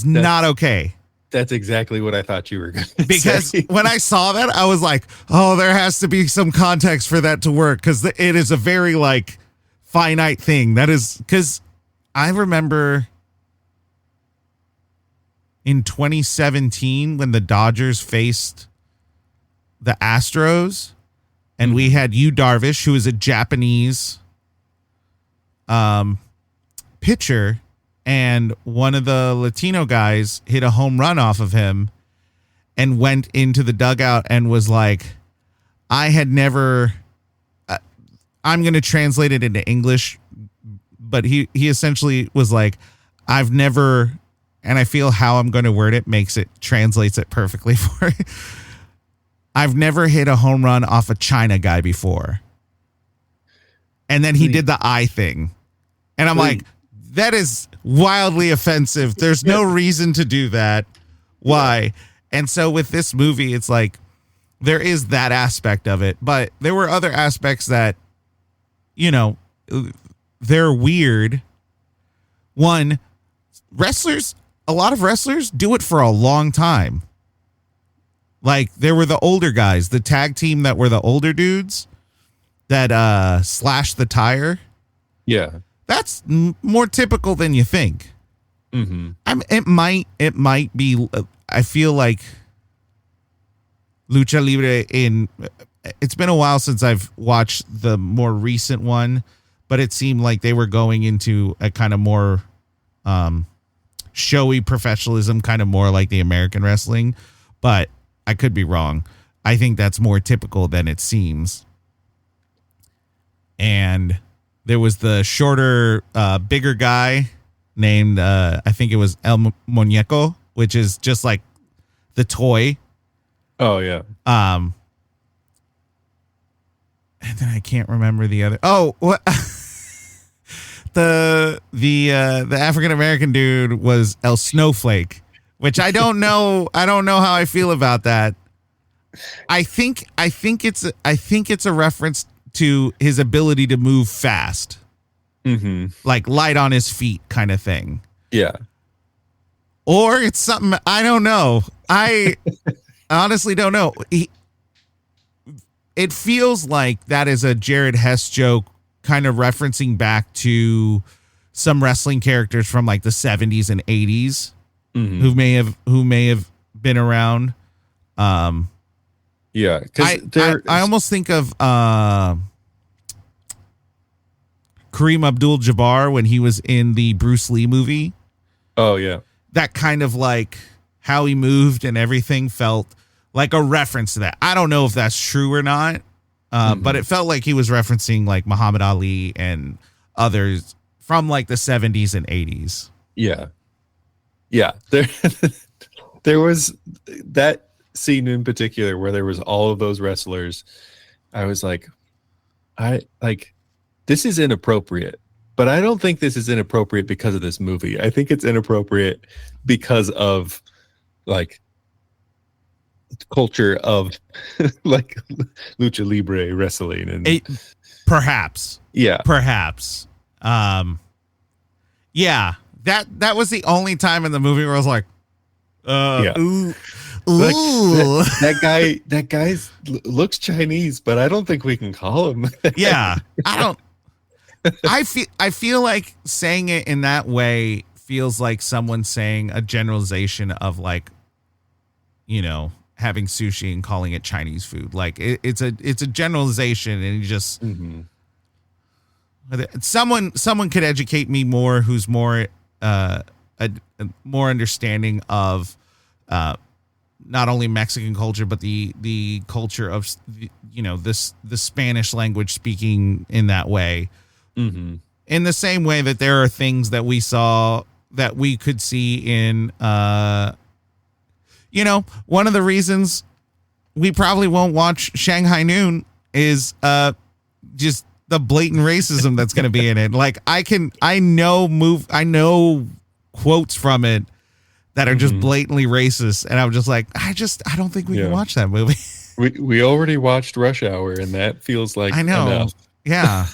not okay. That's exactly what I thought you were going to because say. when I saw that, I was like, oh, there has to be some context for that to work, because it is a very like finite thing. That is because I remember in 2017 when the Dodgers faced the Astros, and we had Yu Darvish, who is a Japanese pitcher, and one of the Latino guys hit a home run off of him and went into the dugout and was like, I had never, I'm going to translate it into English, but he essentially was like, I've never, and I feel how I'm going to word it translates it perfectly for it. I've never hit a home run off a China guy before. And then he did the eye thing. And I'm like, that is wildly offensive. There's no reason to do that. Why? And so with this movie, it's like, there is that aspect of it, but there were other aspects that, you know, they're weird. One, a lot of wrestlers do it for a long time. Like, there were the older guys, the tag team that were the older dudes that slashed the tire. Yeah. That's more typical than you think. Mm-hmm. It might be. I feel like Lucha Libre it's been a while since I've watched the more recent one, but it seemed like they were going into a kind of more showy professionalism, kind of more like the American wrestling. But I could be wrong. I think that's more typical than it seems. And there was the shorter, bigger guy named, I think it was El Muñeco, which is just like the toy. Oh, yeah. And then I can't remember the other. Oh, what? the African American dude was El Snowflake, which I don't know. I don't know how I feel about that. I think it's a reference to his ability to move fast, like light on his feet kind of thing. Yeah. Or it's something, I don't know. I honestly don't know. It feels like that is a Jared Hess joke, kind of referencing back to some wrestling characters from like the 70s and 80s who may have been around. Yeah, because I almost think of Kareem Abdul-Jabbar when he was in the Bruce Lee movie. Oh, yeah. That kind of like how he moved and everything felt like a reference to that. I don't know if that's true or not, but it felt like he was referencing like Muhammad Ali and others from like the 70s and 80s. Yeah. Yeah. There was that scene in particular where there was all of those wrestlers. I was like, this is inappropriate, but I don't think this is inappropriate because of this movie. I think it's inappropriate because of like culture of like lucha libre wrestling and perhaps. Yeah. Yeah, that was the only time in the movie where I was like, ooh. Like, that guy looks Chinese, but I don't think we can call him. Yeah, I feel like saying it in that way feels like someone saying a generalization of like, you know, having sushi and calling it Chinese food. Like it's a generalization, and you just someone could educate me more, who's more more understanding of not only Mexican culture, but the culture of, you know, the Spanish language speaking in that way. In the same way that there are things that we saw that we could see in, you know, one of the reasons we probably won't watch Shanghai Noon is just the blatant racism that's going to be in it. Like I know quotes from it that are just blatantly racist, and I'm just like, I don't think we can watch that movie. We already watched Rush Hour, and that feels like, I know. Enough. Yeah.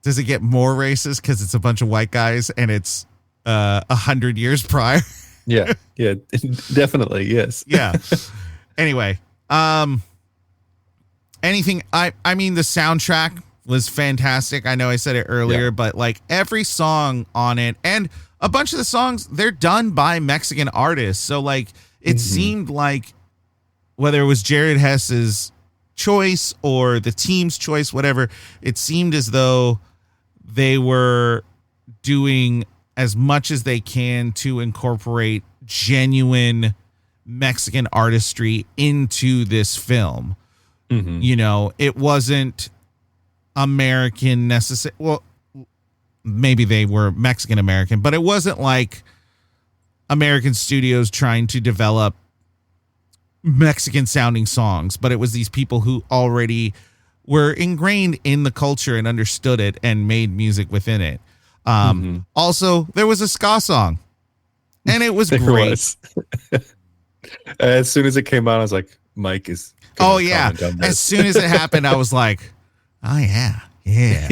Does it get more racist because it's a bunch of white guys and it's 100 years prior. Yeah, definitely, yes. Yeah. Anyway, anything I mean the soundtrack was fantastic. I know I said it earlier, but like every song on it and a bunch of the songs, they're done by Mexican artists. So like it seemed like whether it was Jared Hess's choice or the team's choice, whatever, it seemed as though they were doing as much as they can to incorporate genuine Mexican artistry into this film. You know, it wasn't American necessarily. Well, maybe they were Mexican American, but it wasn't like American studios trying to develop Mexican sounding songs, but it was these people who already were ingrained in the culture and understood it and made music within it. Also, there was a ska song and it was great. Was. As soon as it came out, I was like, Mike is. Oh, yeah. As soon as it happened, I was like, oh, yeah. Yeah.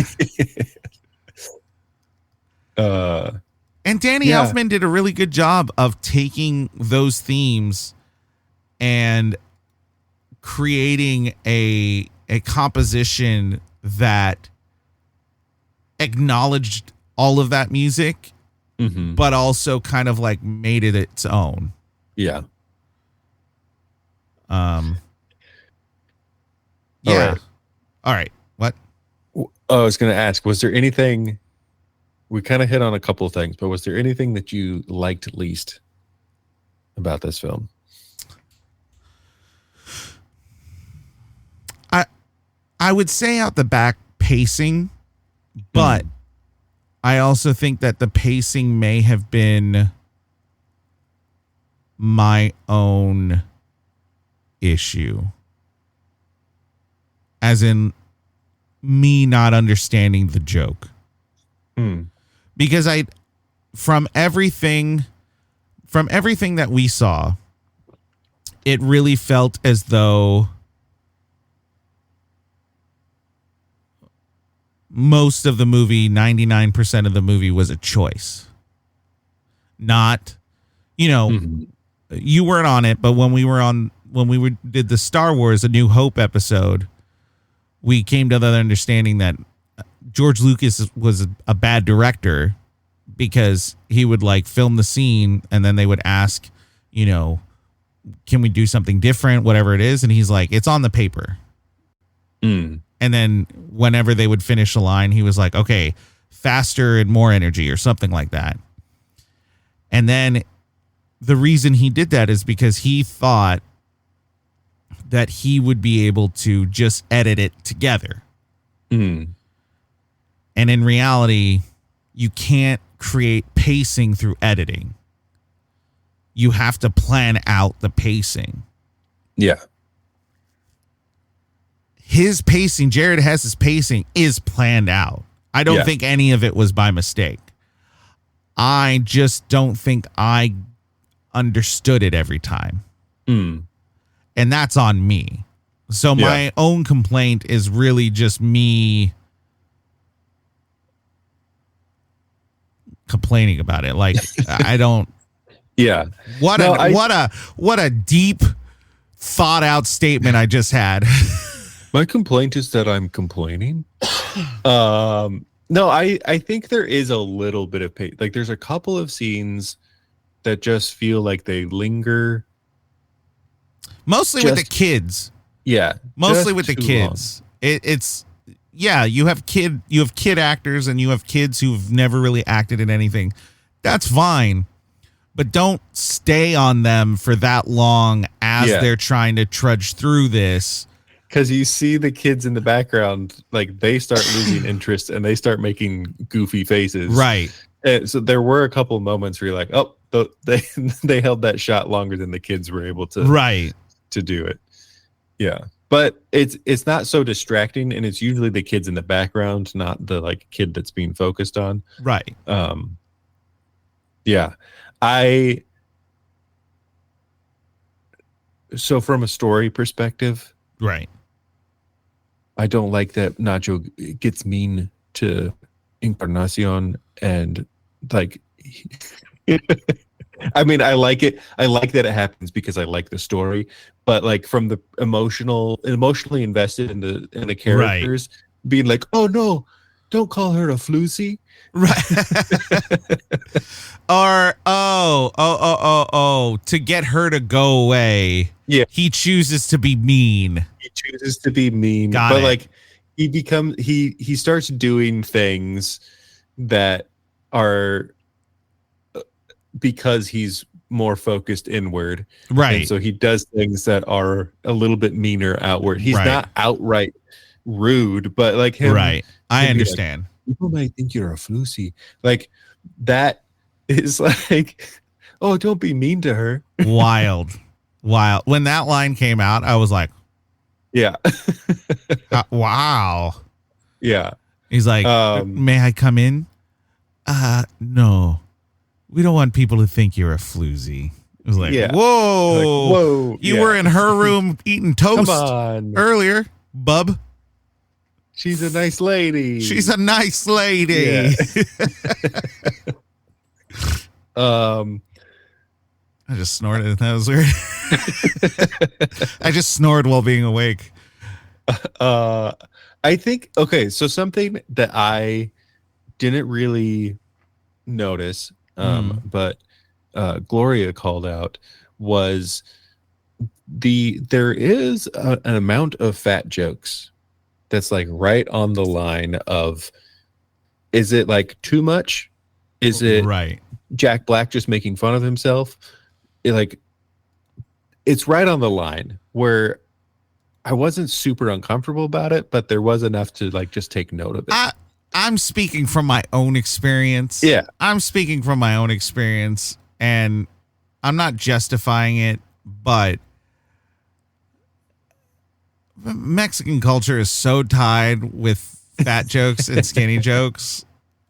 And Danny Elfman did a really good job of taking those themes and creating a composition that acknowledged all of that music, but also kind of like made it its own. Yeah. Yeah. All right. What? I was going to ask, was there anything, we kind of hit on a couple of things, but was there anything that you liked least about this film? I would say out the back pacing, but I also think that the pacing may have been my own issue. As in me not understanding the joke. Because from everything that we saw, it really felt as though most of the movie, 99% of the movie, was a choice. Not, you weren't on it, but when we did the Star Wars A New Hope episode, we came to the understanding that George Lucas was a bad director because he would like film the scene and then they would ask, can we do something different, whatever it is? And he's like, it's on the paper. And then whenever they would finish a line, he was like, okay, faster and more energy or something like that. And then the reason he did that is because he thought that he would be able to just edit it together. And in reality, you can't create pacing through editing. You have to plan out the pacing. Yeah. His pacing, Jared Hess's pacing, is planned out. I don't think any of it was by mistake. I just don't think I understood it every time. And that's on me. So my own complaint is really just me complaining about it. Like, I don't. Yeah. What a deep thought out statement I just had. My complaint is that I'm complaining. No, I think there is a little bit of pain. Like there's a couple of scenes that just feel like they linger. Mostly with the kids. Yeah. Mostly with the kids. It's you have kid actors and you have kids who've never really acted in anything. That's fine. But don't stay on them for that long as they're trying to trudge through this. Because you see the kids in the background, like they start losing interest and they start making goofy faces. Right. And so there were a couple of moments where you're like, oh, they held that shot longer than the kids were able to do it. Yeah. But it's not so distracting, and it's usually the kids in the background, not the like kid that's being focused on. Right. Yeah. So from a story perspective, right, I don't like that Nacho gets mean to Encarnacion, and like I mean, I like it. I like that it happens because I like the story. But like from the emotionally invested in the characters, being like, oh no, don't call her a floozy. Right. Or to get her to go away. Yeah. He chooses to be mean. He chooses to be mean. Got but it. like he starts doing things that are because he's more focused inward. Right. And so he does things that are a little bit meaner outward. He's not outright rude, but like him. Right. I understand. Like, people might think you're a floozy. Like that is like, oh, don't be mean to her. Wild. When that line came out, I was like, yeah. Wow. Yeah. He's like, may I come in? No. We don't want people to think you're a floozy. It was like, whoa. Like, whoa. You were in her room eating toast earlier, bub. She's a nice lady. She's a nice lady. Yeah. I just snorted. That was weird. I just snored while being awake. I think, okay, so something that I didn't really notice, but Gloria called out was there is an amount of fat jokes that's like right on the line of, is it like too much? Is it Jack Black just making fun of himself? It's right on the line where I wasn't super uncomfortable about it, but there was enough to like just take note of it. I'm speaking from my own experience. Yeah. I'm speaking from my own experience, and I'm not justifying it, but Mexican culture is so tied with fat jokes and skinny jokes.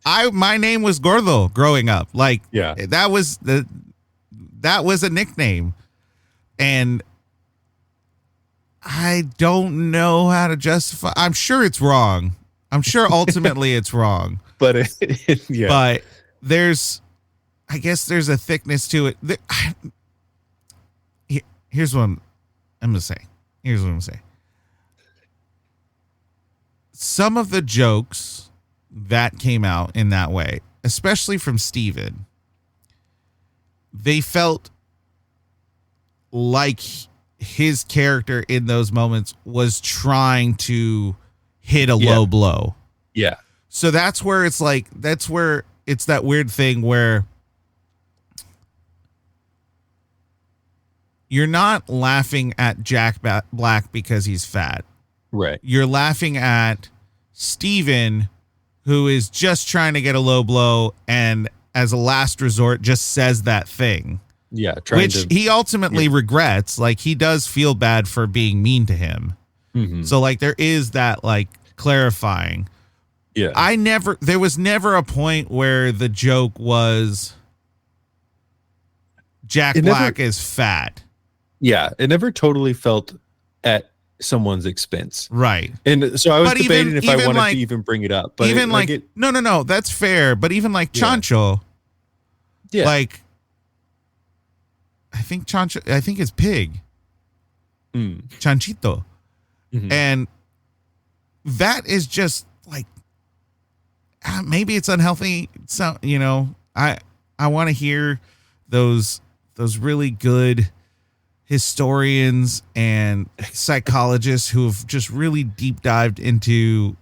My name was Gordo growing up. Like, that was a nickname. And I don't know how to justify. I'm sure it's wrong. I'm sure ultimately it's wrong. But But I guess there's a thickness to it. Here's what I'm going to say. Some of the jokes that came out in that way, especially from Steven, they felt like his character in those moments was trying to hit a low blow. Yeah. So that's where it's that weird thing where you're not laughing at Jack Black because he's fat. Right. You're laughing at Steven, who is just trying to get a low blow and as a last resort just says that thing. Yeah. Which he ultimately regrets. Like, he does feel bad for being mean to him. Mm-hmm. So like there is that like clarifying. Yeah. There was never a point where the joke was Jack Black is fat. Yeah. It never totally felt at someone's expense. Right. And so I was debating if I wanted to even bring it up. But even no, that's fair. But even like Chancho, like I think it's pig. Chanchito. Mm-hmm. And that is just like, maybe it's unhealthy. So, I want to hear those really good historians and psychologists who have just really deep dived into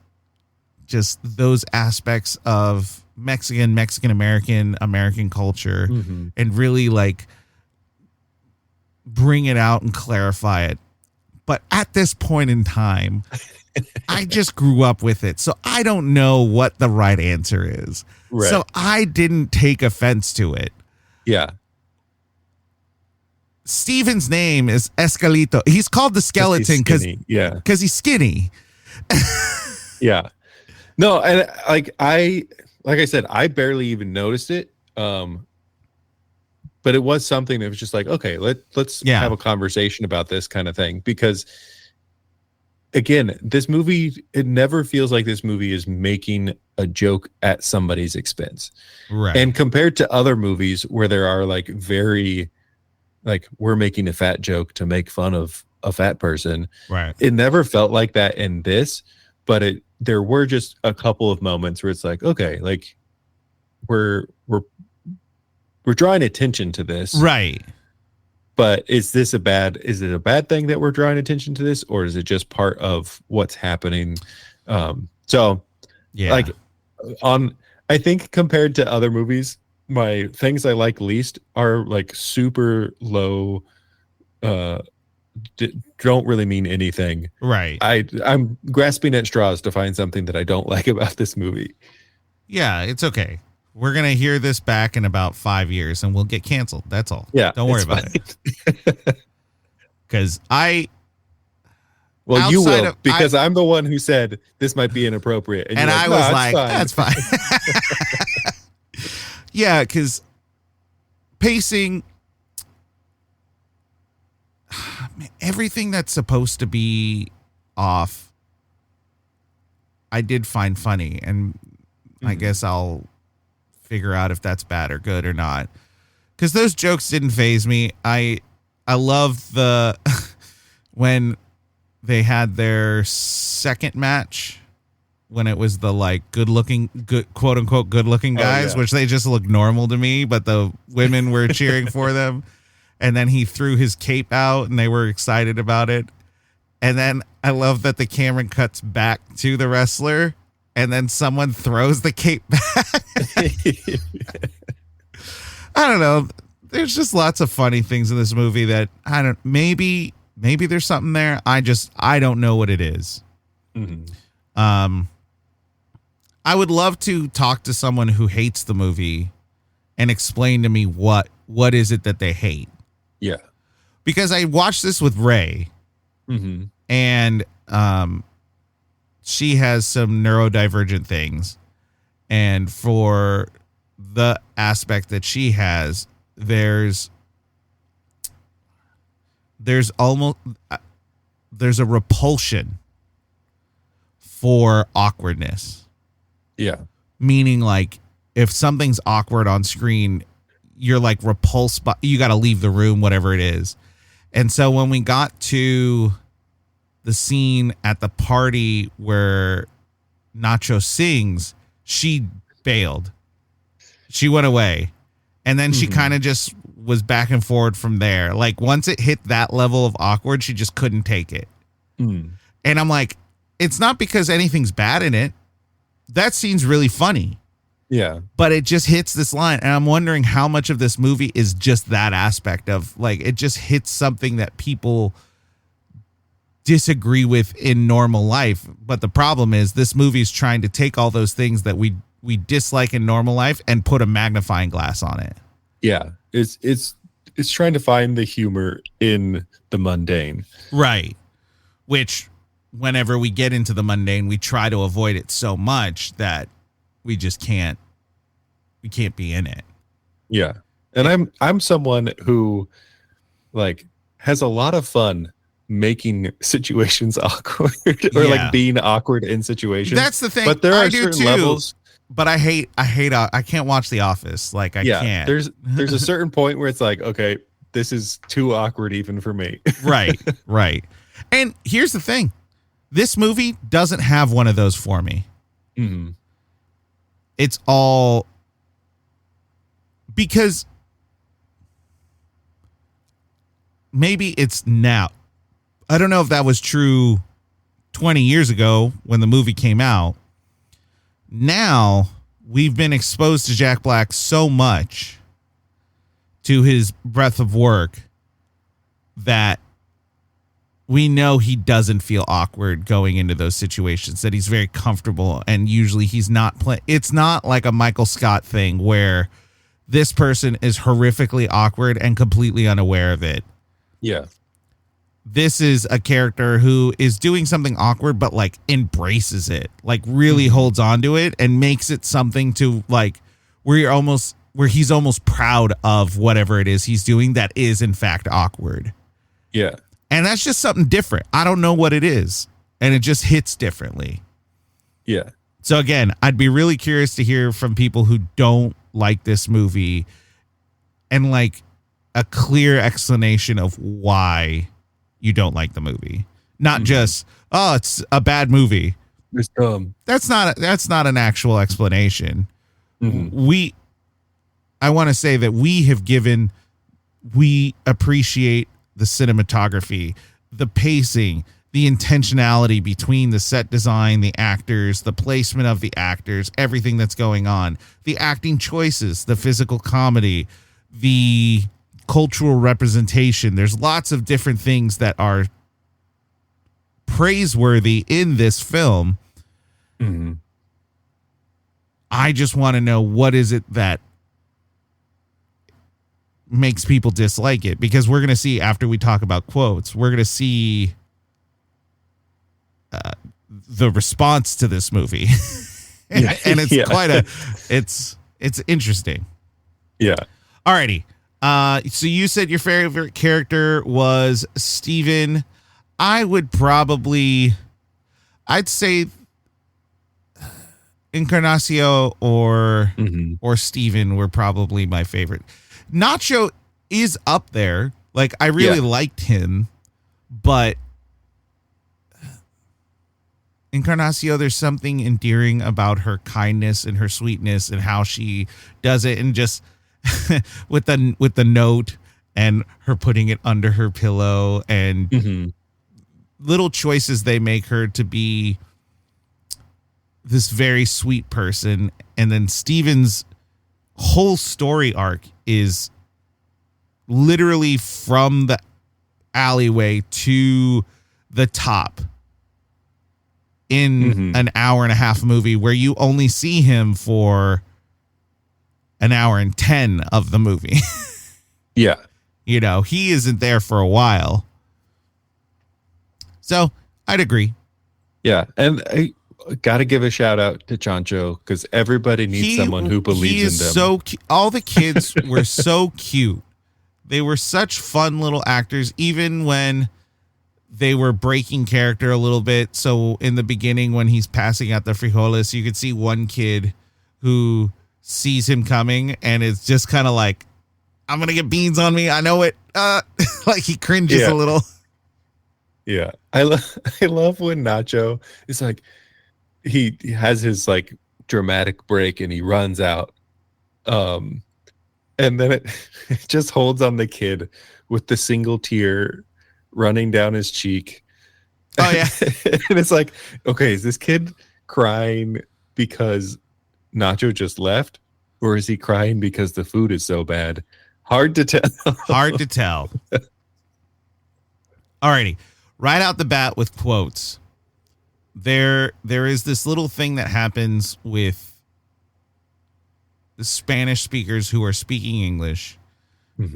just those aspects of Mexican American culture, and really like bring it out and clarify it. But at this point in time, I just grew up with it. So I don't know what the right answer is. Right. So I didn't take offense to it. Yeah. Steven's name is Escalito. He's called the skeleton because he's skinny. Yeah. No, and like I said, I barely even noticed it. But it was something that was just like, okay, let's have a conversation about this kind of thing, because again, this movie, it never feels like this movie is making a joke at somebody's expense. Right. And compared to other movies where there are like very, like, we're making a fat joke to make fun of a fat person. Right. It never felt like that in this, but there were just a couple of moments where it's like, okay, like we're drawing attention to this. Right. But is it a bad thing that we're drawing attention to this, or is it just part of what's happening? So yeah, like I think compared to other movies, my things I like least are like super low, don't really mean anything. Right. I'm grasping at straws to find something that I don't like about this movie. Yeah, it's okay. We're going to hear this back in about 5 years and we'll get canceled. That's all. Yeah. Don't worry about it. Because Well, you will, because I'm the one who said this might be inappropriate. And I was like, that's fine. Yeah, because pacing, everything that's supposed to be off, I did find funny. And I guess I'll figure out if that's bad or good or not. Because those jokes didn't faze me. I love the when they had their second match, when it was the like good quote unquote good looking guys, which they just looked normal to me, but the women were cheering for them. And then he threw his cape out and they were excited about it. And then I love that the camera cuts back to the wrestler and then someone throws the cape back. I don't know. There's just lots of funny things in this movie that maybe there's something there. I don't know what it is. Mm-hmm. I would love to talk to someone who hates the movie and explain to me what is it that they hate. Yeah. Because I watched this with Ray, and she has some neurodivergent things. And for the aspect that she has, there's a repulsion for awkwardness. Yeah. Meaning, like, if something's awkward on screen, you're like repulsed by, you got to leave the room, whatever it is. And so when we got to the scene at the party where Nacho sings, she bailed. She went away. And then she kind of just was back and forward from there. Like, once it hit that level of awkward, she just couldn't take it. And I'm like, it's not because anything's bad in it. That scene's really funny. Yeah. But it just hits this line. And I'm wondering how much of this movie is just that aspect of, like, it just hits something that people disagree with in normal life. But the problem is this movie's trying to take all those things that we dislike in normal life and put a magnifying glass on it. Yeah. It's trying to find the humor in the mundane. Right. Which, whenever we get into the mundane, we try to avoid it so much that we just can't be in it. Yeah. And I'm someone who, like, has a lot of fun making situations awkward or like being awkward in situations. That's the thing. But there are certain levels. But I can't watch The Office. Like, I can't. There's a certain point where it's like, okay, this is too awkward even for me. Right. And here's the thing. This movie doesn't have one of those for me. Mm-hmm. It's all because maybe it's now. I don't know if that was true 20 years ago when the movie came out. Now we've been exposed to Jack Black so much, to his breadth of work, that we know he doesn't feel awkward going into those situations, that he's very comfortable, and usually he's not playing. It's not like a Michael Scott thing where this person is horrifically awkward and completely unaware of it. Yeah. This is a character who is doing something awkward, but like embraces it, like really holds on to it and makes it something to, like, where he's almost proud of whatever it is he's doing that is in fact awkward. Yeah. And that's just something different. I don't know what it is. and it just hits differently. Yeah. So again, I'd be really curious to hear from people who don't like this movie and like a clear explanation of why you don't like the movie. Not just, oh, it's a bad movie. It's dumb. That's not an actual explanation. I want to say that we appreciate the cinematography, the pacing, the intentionality between the set design, the actors, the placement of the actors, everything that's going on, the acting choices, the physical comedy, the cultural representation. There's lots of different things that are praiseworthy in this film. I just want to know, what is it that makes people dislike it? Because we're going to see, after we talk about quotes, we're going to see the response to this movie. and it's it's interesting. Yeah. Alrighty. So you said your favorite character was Steven. I'd say Encarnacio or Steven were probably my favorite. Nacho is up there. Like, I really liked him, but Encarnacio, there's something endearing about her kindness and her sweetness and how she does it, and just with the note and her putting it under her pillow and little choices they make her to be this very sweet person. And then Steven's whole story arc is literally from the alleyway to the top in an hour and a half movie, where you only see him for an hour and 10 of the movie. Yeah. You know, he isn't there for a while. So I'd agree. Yeah. And I got to give a shout out to Chancho, because everybody needs someone who believes in them. So all the kids were so cute. They were such fun little actors, even when they were breaking character a little bit. So in the beginning, when he's passing out the frijoles, you could see one kid who sees him coming and it's just kind of like, I'm going to get beans on me. I know it. Like, he cringes a little. Yeah. I love when Nacho is like, he has his like dramatic break and he runs out. And then it just holds on the kid with the single tear running down his cheek. Oh yeah. And it's like, okay, is this kid crying because Nacho just left, or is he crying because the food is so bad? Hard to tell. Hard to tell. Alrighty. Right out the bat with quotes. There is this little thing that happens with the Spanish speakers who are speaking English,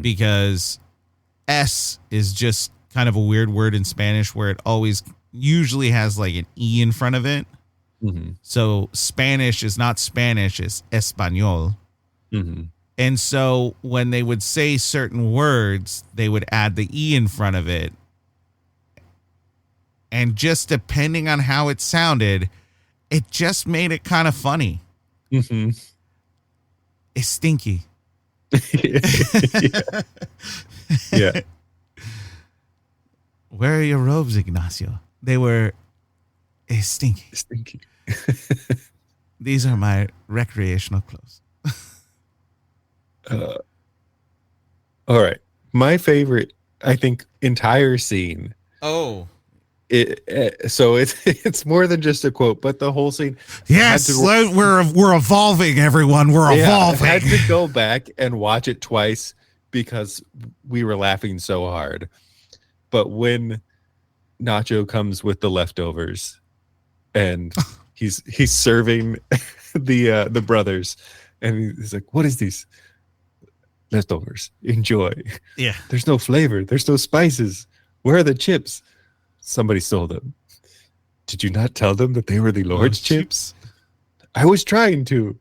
because S is just kind of a weird word in Spanish, where it always usually has like an E in front of it. So Spanish is not Spanish, it's Español. And so when they would say certain words, they would add the E in front of it. And just depending on how it sounded, it just made it kind of funny. It's stinky. Yeah. Where are your robes, Ignacio? They were stinky. Stinky. These are my recreational clothes. All right. My favorite, I think, entire scene. Oh. So it's more than just a quote, but the whole scene. Yes, we're evolving, everyone. We're evolving. I had to go back and watch it twice because we were laughing so hard. But when Nacho comes with the leftovers and he's serving the brothers, and he's like, "What is this? Leftovers. Enjoy." Yeah. There's no flavor. There's no spices. Where are the chips? Somebody stole them. Did you not tell them that they were the Lord's chips? I was trying to.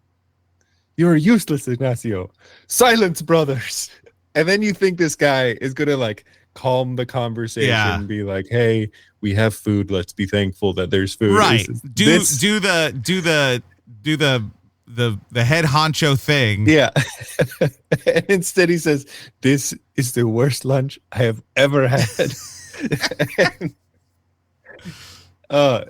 You're useless, Ignacio. Silence, brothers. And then you think this guy is going to like calm the conversation, Yeah. be like, hey, we have food, let's be thankful that there's food. Right. Do the head honcho thing. Yeah. And instead he says, this is the worst lunch I have ever had. And,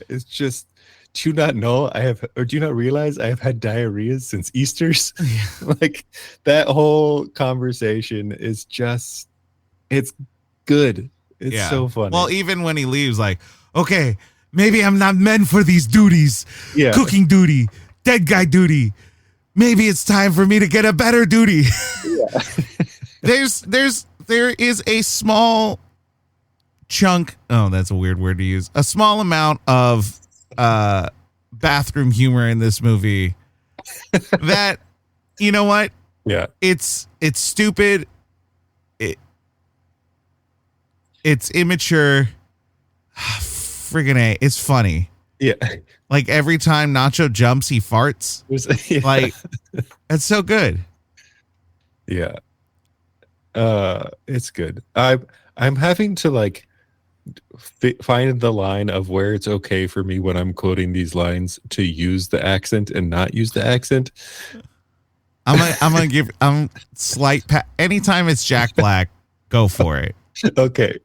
it's just, do you not know do you not realize I have had diarrhea since Easter's? Yeah. Like that whole conversation is just, it's good. It's so funny. Well, even when he leaves, like, okay, maybe I'm not meant for these duties. Yeah. Cooking duty, dead guy duty. Maybe it's time for me to get a better duty. Yeah. there is a small chunk. Oh, that's a weird word to use. A small amount of bathroom humor in this movie that, you know what? Yeah. It's stupid. It's immature. Friggin' A. It's funny. Yeah. Like every time Nacho jumps, he farts. Yeah. Like, that's so good. Yeah. It's good. I'm having to like find the line of where it's okay for me when I'm quoting these lines to use the accent and not use the accent. I'm gonna give slight anytime it's Jack Black, go for it. Okay.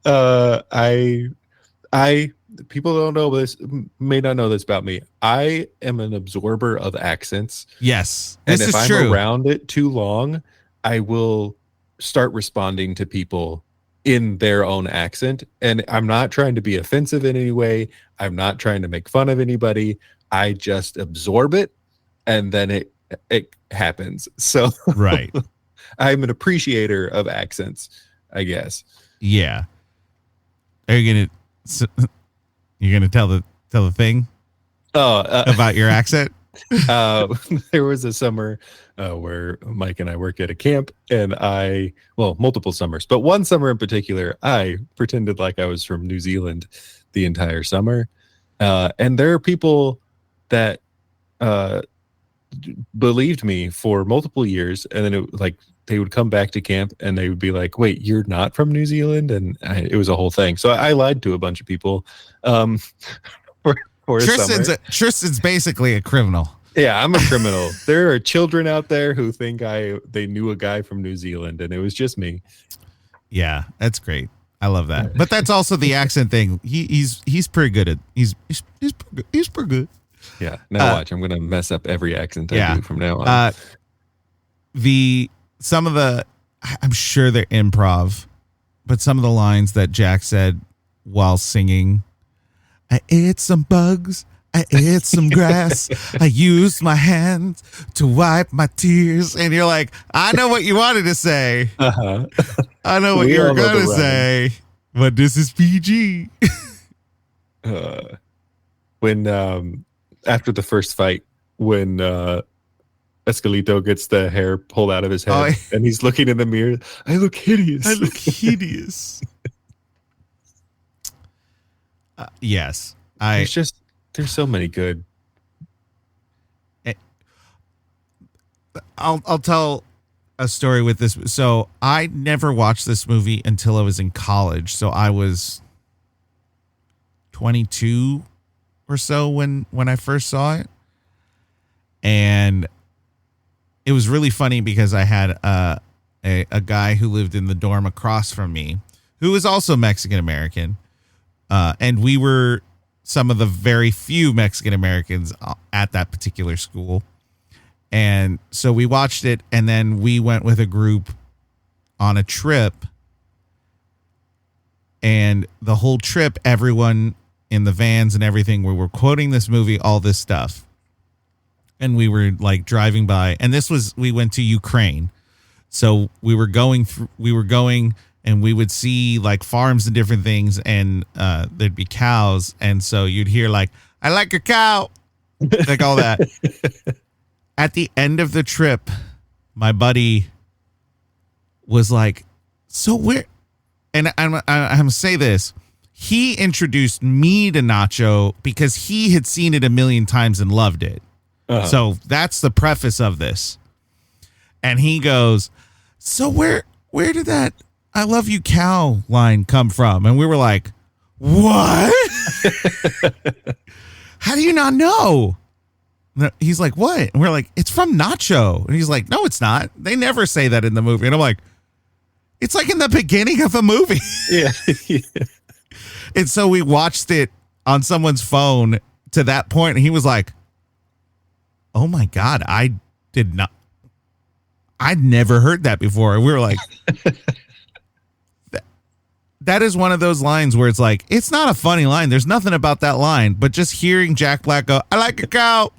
I people don't know this, may not know this about me. I am an absorber of accents. Yes, And this if is I'm true. around it too long, I will start responding to people in their own accent. And I'm not trying to be offensive in any way. I'm not trying to make fun of anybody. I just absorb it, and then it happens. So Right. I'm an appreciator of accents, I guess. Yeah. Are you gonna tell the thing about your accent? There was a summer where Mike and I worked at a camp, and multiple summers, but one summer in particular, I pretended like I was from New Zealand the entire summer. And there are people that believed me for multiple years, and then they would come back to camp and they would be like, wait, you're not from New Zealand? And it was a whole thing. So I lied to a bunch of people for a summer. Tristan's basically a criminal. Yeah, I'm a criminal. There are children out there who think they knew a guy from New Zealand, and it was just me. Yeah, that's great. I love that. But that's also the accent thing. He's pretty good at he's pretty good. Yeah. Now watch, I'm gonna mess up every accent I do from now on. I'm sure they're improv, but some of the lines that Jack said while singing, I ate some bugs, I ate some grass, I used my hands to wipe my tears. And you're like, I know what you wanted to say. Uh-huh. I know what you're going to say, but this is PG. When after the first fight, when Escalito gets the hair pulled out of his head and he's looking in the mirror, I look hideous. I look hideous. Yes. There's so many good. I'll tell a story with this. So I never watched this movie until I was in college. So I was 22 or so when I first saw it. And it was really funny because I had a guy who lived in the dorm across from me who was also Mexican American. And we were some of the very few Mexican Americans at that particular school. And so we watched it, and then we went with a group on a trip. And the whole trip, everyone in the vans and everything, we were quoting this movie, all this stuff. And we were like driving by, and we went to Ukraine. So we were going and we would see like farms and different things, and there'd be cows. And so you'd hear like, I like your cow, like all that. At the end of the trip, my buddy was like, so where, and I'm going to say this. He introduced me to Nacho because he had seen it a million times and loved it. Uh-huh. So that's the preface of this. And he goes, so where did that I love you cow line come from? And we were like, what? How do you not know? He's like, what? And we're like, it's from Nacho. And he's like, no, it's not. They never say that in the movie. And I'm like, it's like in the beginning of the movie. Yeah. And so we watched it on someone's phone to that point, and he was like, oh my God, I'd never heard that before. And we were like, that is one of those lines where it's like, it's not a funny line. There's nothing about that line, but just hearing Jack Black go, I like a cow.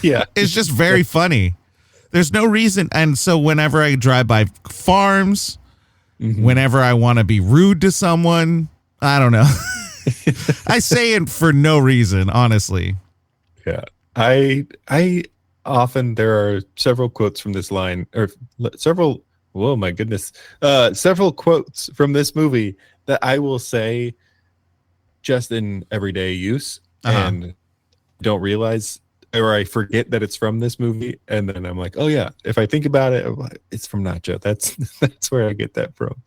Yeah. It's just very funny. There's no reason. And so whenever I drive by farms, whenever I want to be rude to someone, I don't know. I say it for no reason, honestly. Yeah. I often, there are several quotes from this line, or several, whoa, my goodness, several quotes from this movie that I will say just in everyday use and don't realize, or I forget that it's from this movie. And then I'm like, oh yeah, if I think about it, I'm like, it's from Nacho. That's where I get that from.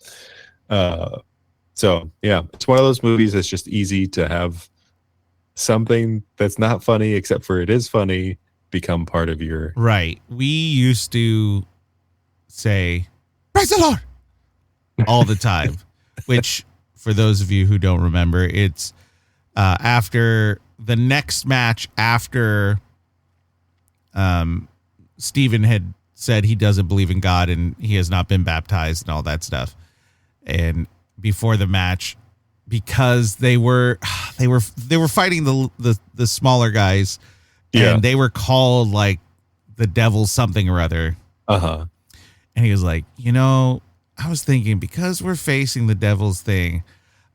So yeah, it's one of those movies that's just easy to have something that's not funny, except for it is funny, become part of your. Right. We used to say, praise the Lord, all the time, which for those of you who don't remember, it's after the next match after Stephen had said he doesn't believe in God and he has not been baptized and all that stuff. And before the match, because they were fighting the smaller guys, and they were called like the devil something or other. And he was like, I was thinking, because we're facing the devil's thing,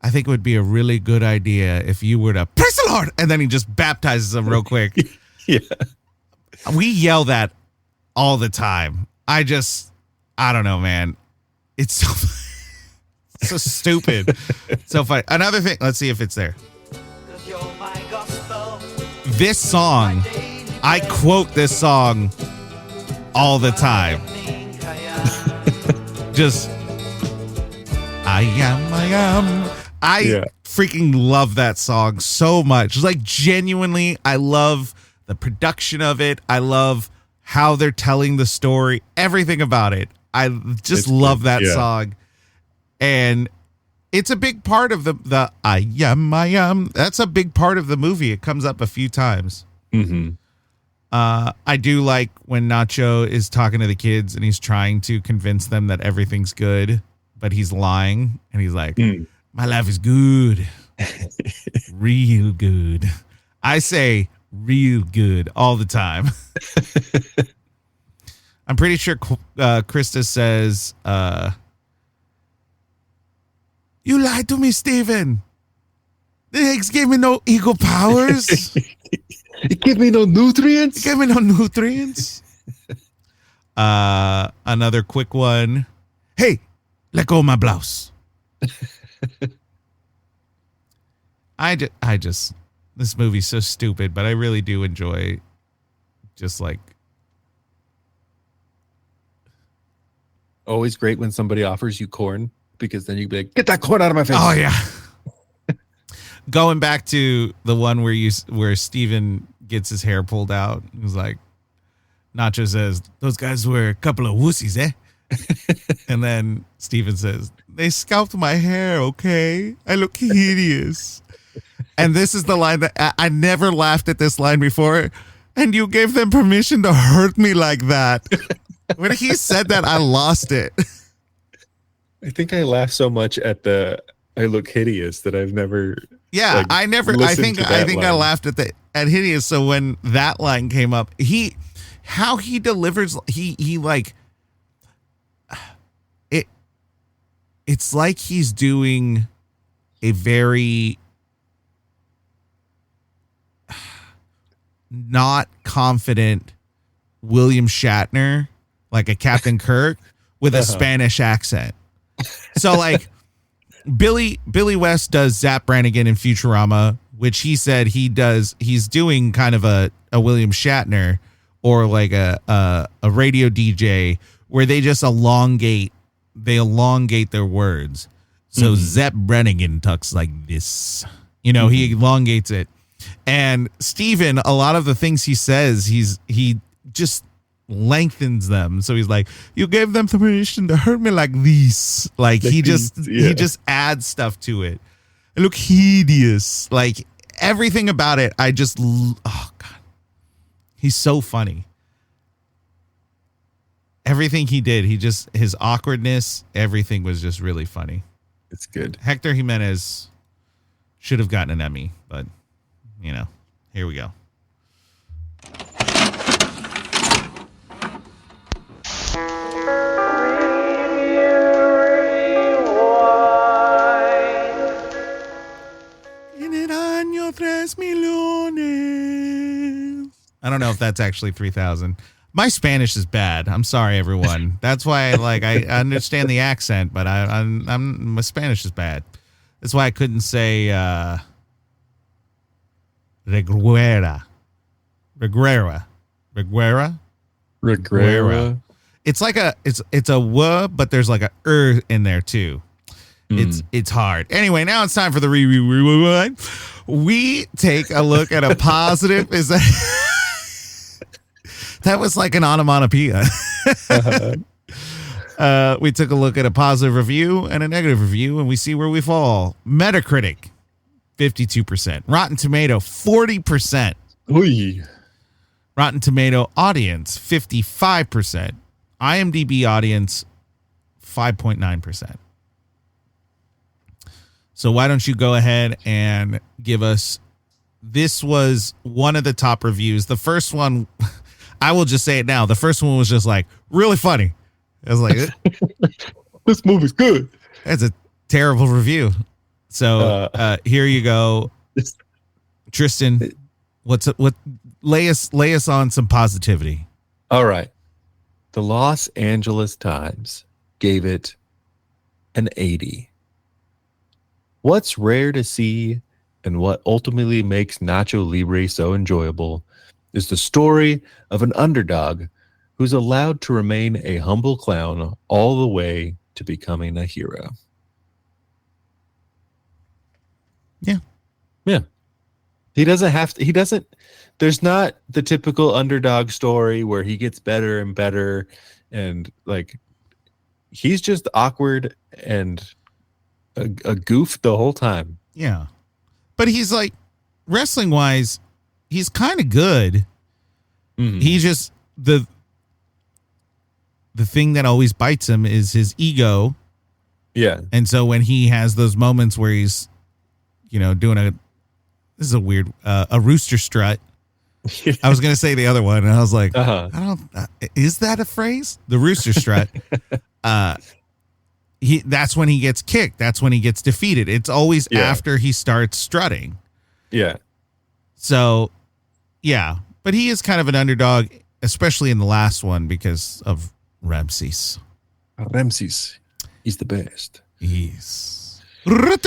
I think it would be a really good idea if you were to praise the Lord, and then he just baptizes them real quick. Yeah. We yell that all the time. I don't know, man. It's so stupid. So funny. Another thing, let's see if it's there. This song, I quote this song all the time. Just, I am. I freaking love that song so much. Like, genuinely, I love the production of it. I love how they're telling the story, everything about it. I just love that song. And it's a big part of the I am. That's a big part of the movie. It comes up a few times. I do like when Nacho is talking to the kids and he's trying to convince them that everything's good, but he's lying. And he's like, my life is good. Real good. I say real good all the time. I'm pretty sure Krista says, you lied to me, Steven. The eggs gave me no eagle powers. It gave me no nutrients. Another quick one. Hey, let go of my blouse. I just, this movie's so stupid, but I really do enjoy just like. Always great when somebody offers you corn, because then you'd be like, get that corn out of my face. Oh yeah. Going back to the one where Steven gets his hair pulled out. He was like, Nacho says, those guys were a couple of wussies, eh? And then Steven says, they scalped my hair, okay? I look hideous. And this is the line that I never laughed at this line before. And you gave them permission to hurt me like that. When he said that, I lost it. I think I laughed so much at the I look hideous that I've never. Yeah, like, I think I laughed at hideous. So when that line came up, how he delivers, he like it. It's like he's doing a very not confident William Shatner, like a Captain Kirk with a Spanish accent. So like Billy West does Zap Brannigan in Futurama, which he said he's doing kind of a William Shatner or like a radio DJ where they just elongate they elongate their words. So Zepp Brannigan talks like this. You know, he elongates it. And Steven, a lot of the things he says, he just lengthens them. So he's like, you gave them permission to hurt me like this. Like he just adds stuff to it. It look hideous. Like everything about it, oh God. He's so funny. Everything he did, his awkwardness, everything was just really funny. It's good. Héctor Jiménez should have gotten an Emmy, but you know, here we go. I don't know if that's actually 3,000. My Spanish is bad. I'm sorry, everyone. That's why I understand the accent, but my Spanish is bad. That's why I couldn't say Reguera. It's like it's a w, but there's like a in there too. It's hard. Anyway, now it's time for the rewind. We take a look at a positive. Is that was like an onomatopoeia. We took a look at a positive review and a negative review, and we see where we fall. Metacritic, 52%. Rotten Tomato, 40%. Oy. Rotten Tomato audience, 55%. IMDb audience, 5.9%. So why don't you go ahead and give us, this was one of the top reviews. The first one, I will just say it now. The first one was just like, really funny. I was like, this movie's good. That's a terrible review. So here you go. Tristan, lay us on some positivity. All right. The Los Angeles Times gave it an 80. What's rare to see and what ultimately makes Nacho Libre so enjoyable is the story of an underdog who's allowed to remain a humble clown all the way to becoming a hero. Yeah. Yeah. There's not the typical underdog story where he gets better and better and like he's just awkward and a goof the whole time. Yeah. But he's like, wrestling wise, he's kind of good. He just, the thing that always bites him is his ego. Yeah. And so when he has those moments where he's, doing this is a weird, a rooster strut. I was going to say the other one and I was like, is that a phrase? The rooster strut. That's when he gets kicked. That's when he gets defeated. It's always after he starts strutting. Yeah. So, yeah. But he is kind of an underdog, especially in the last one because of Ramses. Ramses. He's the best. He's oh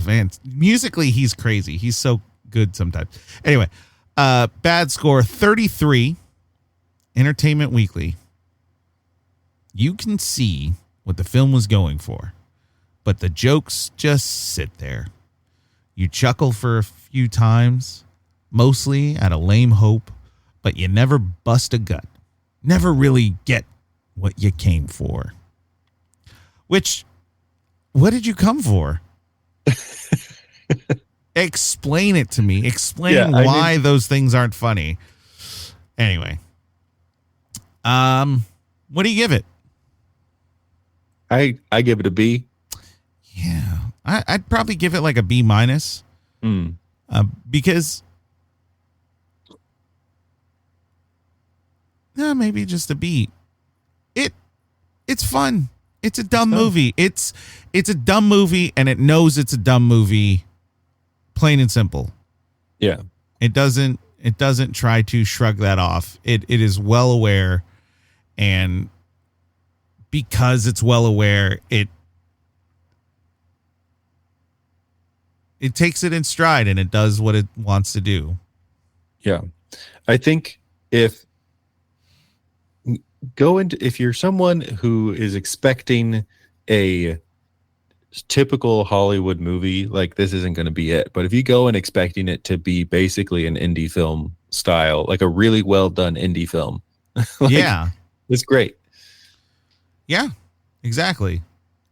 man. Musically, he's crazy. He's so good sometimes. Anyway, bad score 33. Entertainment Weekly. You can see what the film was going for, but the jokes just sit there. You chuckle for a few times, mostly at a lame hope, but you never bust a gut. Never really get what you came for. Which, what did you come for? Explain it to me. Explain why those things aren't funny. Anyway, what do you give it? I give it a B. Yeah, I'd probably give it like a B minus. Because maybe just a B. It's fun. It's a dumb movie. It's a dumb movie, and it knows it's a dumb movie. Plain and simple. Yeah. It doesn't try to shrug that off. It is well aware, and because it's well aware, it takes it in stride and it does what it wants to do. Yeah. I think if go into, if you're someone who is expecting a typical Hollywood movie, like this isn't going to be it. But if you go in expecting it to be basically an indie film style, like a really well done indie film, like, yeah, it's great. yeah, exactly.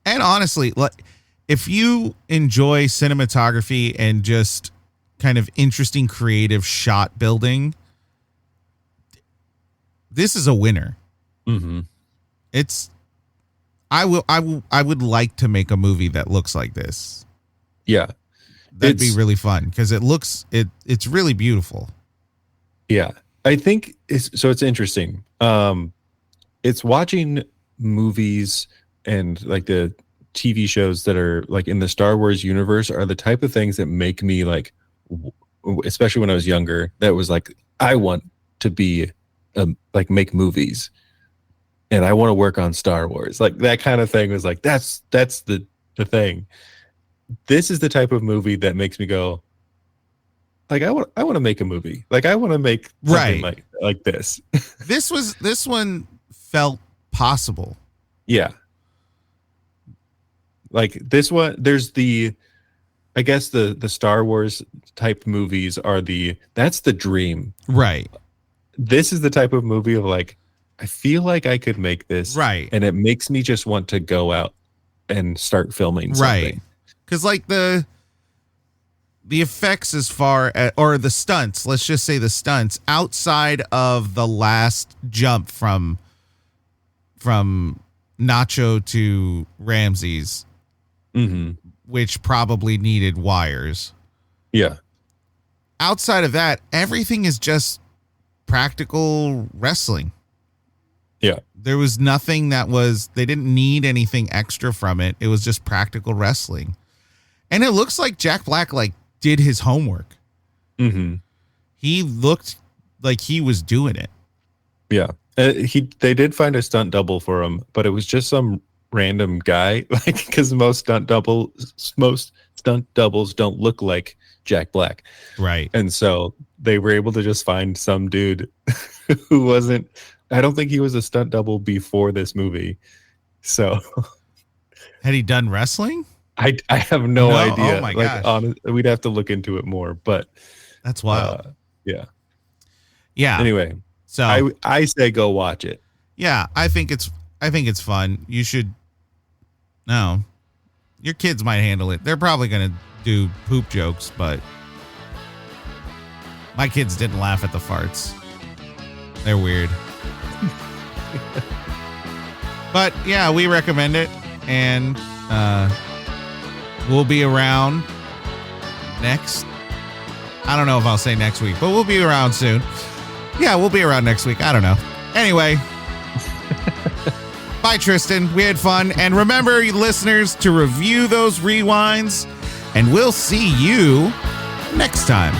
And honestly, like if you enjoy cinematography and just kind of interesting creative shot building, this is a winner. Mm-hmm. It's I would like to make a movie that looks like this. Yeah, That'd be really fun because it's really beautiful. Yeah, I think it's interesting. It's watching movies and like the TV shows that are like in the Star Wars universe are the type of things that make me like, especially when I was younger, that was like, I want to be like make movies and I want to work on Star Wars. Like that kind of thing was like, that's the thing. This is the type of movie that makes me go, like, I want to make a movie. Like I want to make something like this. This one felt possible. Yeah. Like this one, there's I guess the Star Wars type movies are that's the dream. Right. This is the type of movie of like, I feel like I could make this. Right. And it makes me just want to go out and start filming something. Right. Because like the effects as far as, or the stunts, let's just say the stunts outside of the last jump from Nacho to Ramses, which probably needed wires. Yeah. Outside of that, everything is just practical wrestling. Yeah. There was nothing they didn't need anything extra from it. It was just practical wrestling. And it looks like Jack Black like did his homework. Mm-hmm. He looked like he was doing it. Yeah. They did find a stunt double for him, but it was just some random guy, like, because most stunt doubles don't look like Jack Black. Right. And so they were able to just find some dude who wasn't, I don't think he was a stunt double before this movie. So had he done wrestling? I have no idea. Oh my gosh. Honestly, we'd have to look into it more, but that's wild. Yeah. Anyway, so I say go watch it. Yeah, I think it's fun. You should. No, your kids might handle it. They're probably gonna do poop jokes, but my kids didn't laugh at the farts. They're weird. But yeah, we recommend it, and we'll be around next. I don't know if I'll say next week, but we'll be around soon. Yeah, we'll be around next week. I don't know. Anyway. Bye, Tristan. We had fun. And remember, listeners, to review those rewinds. And we'll see you next time.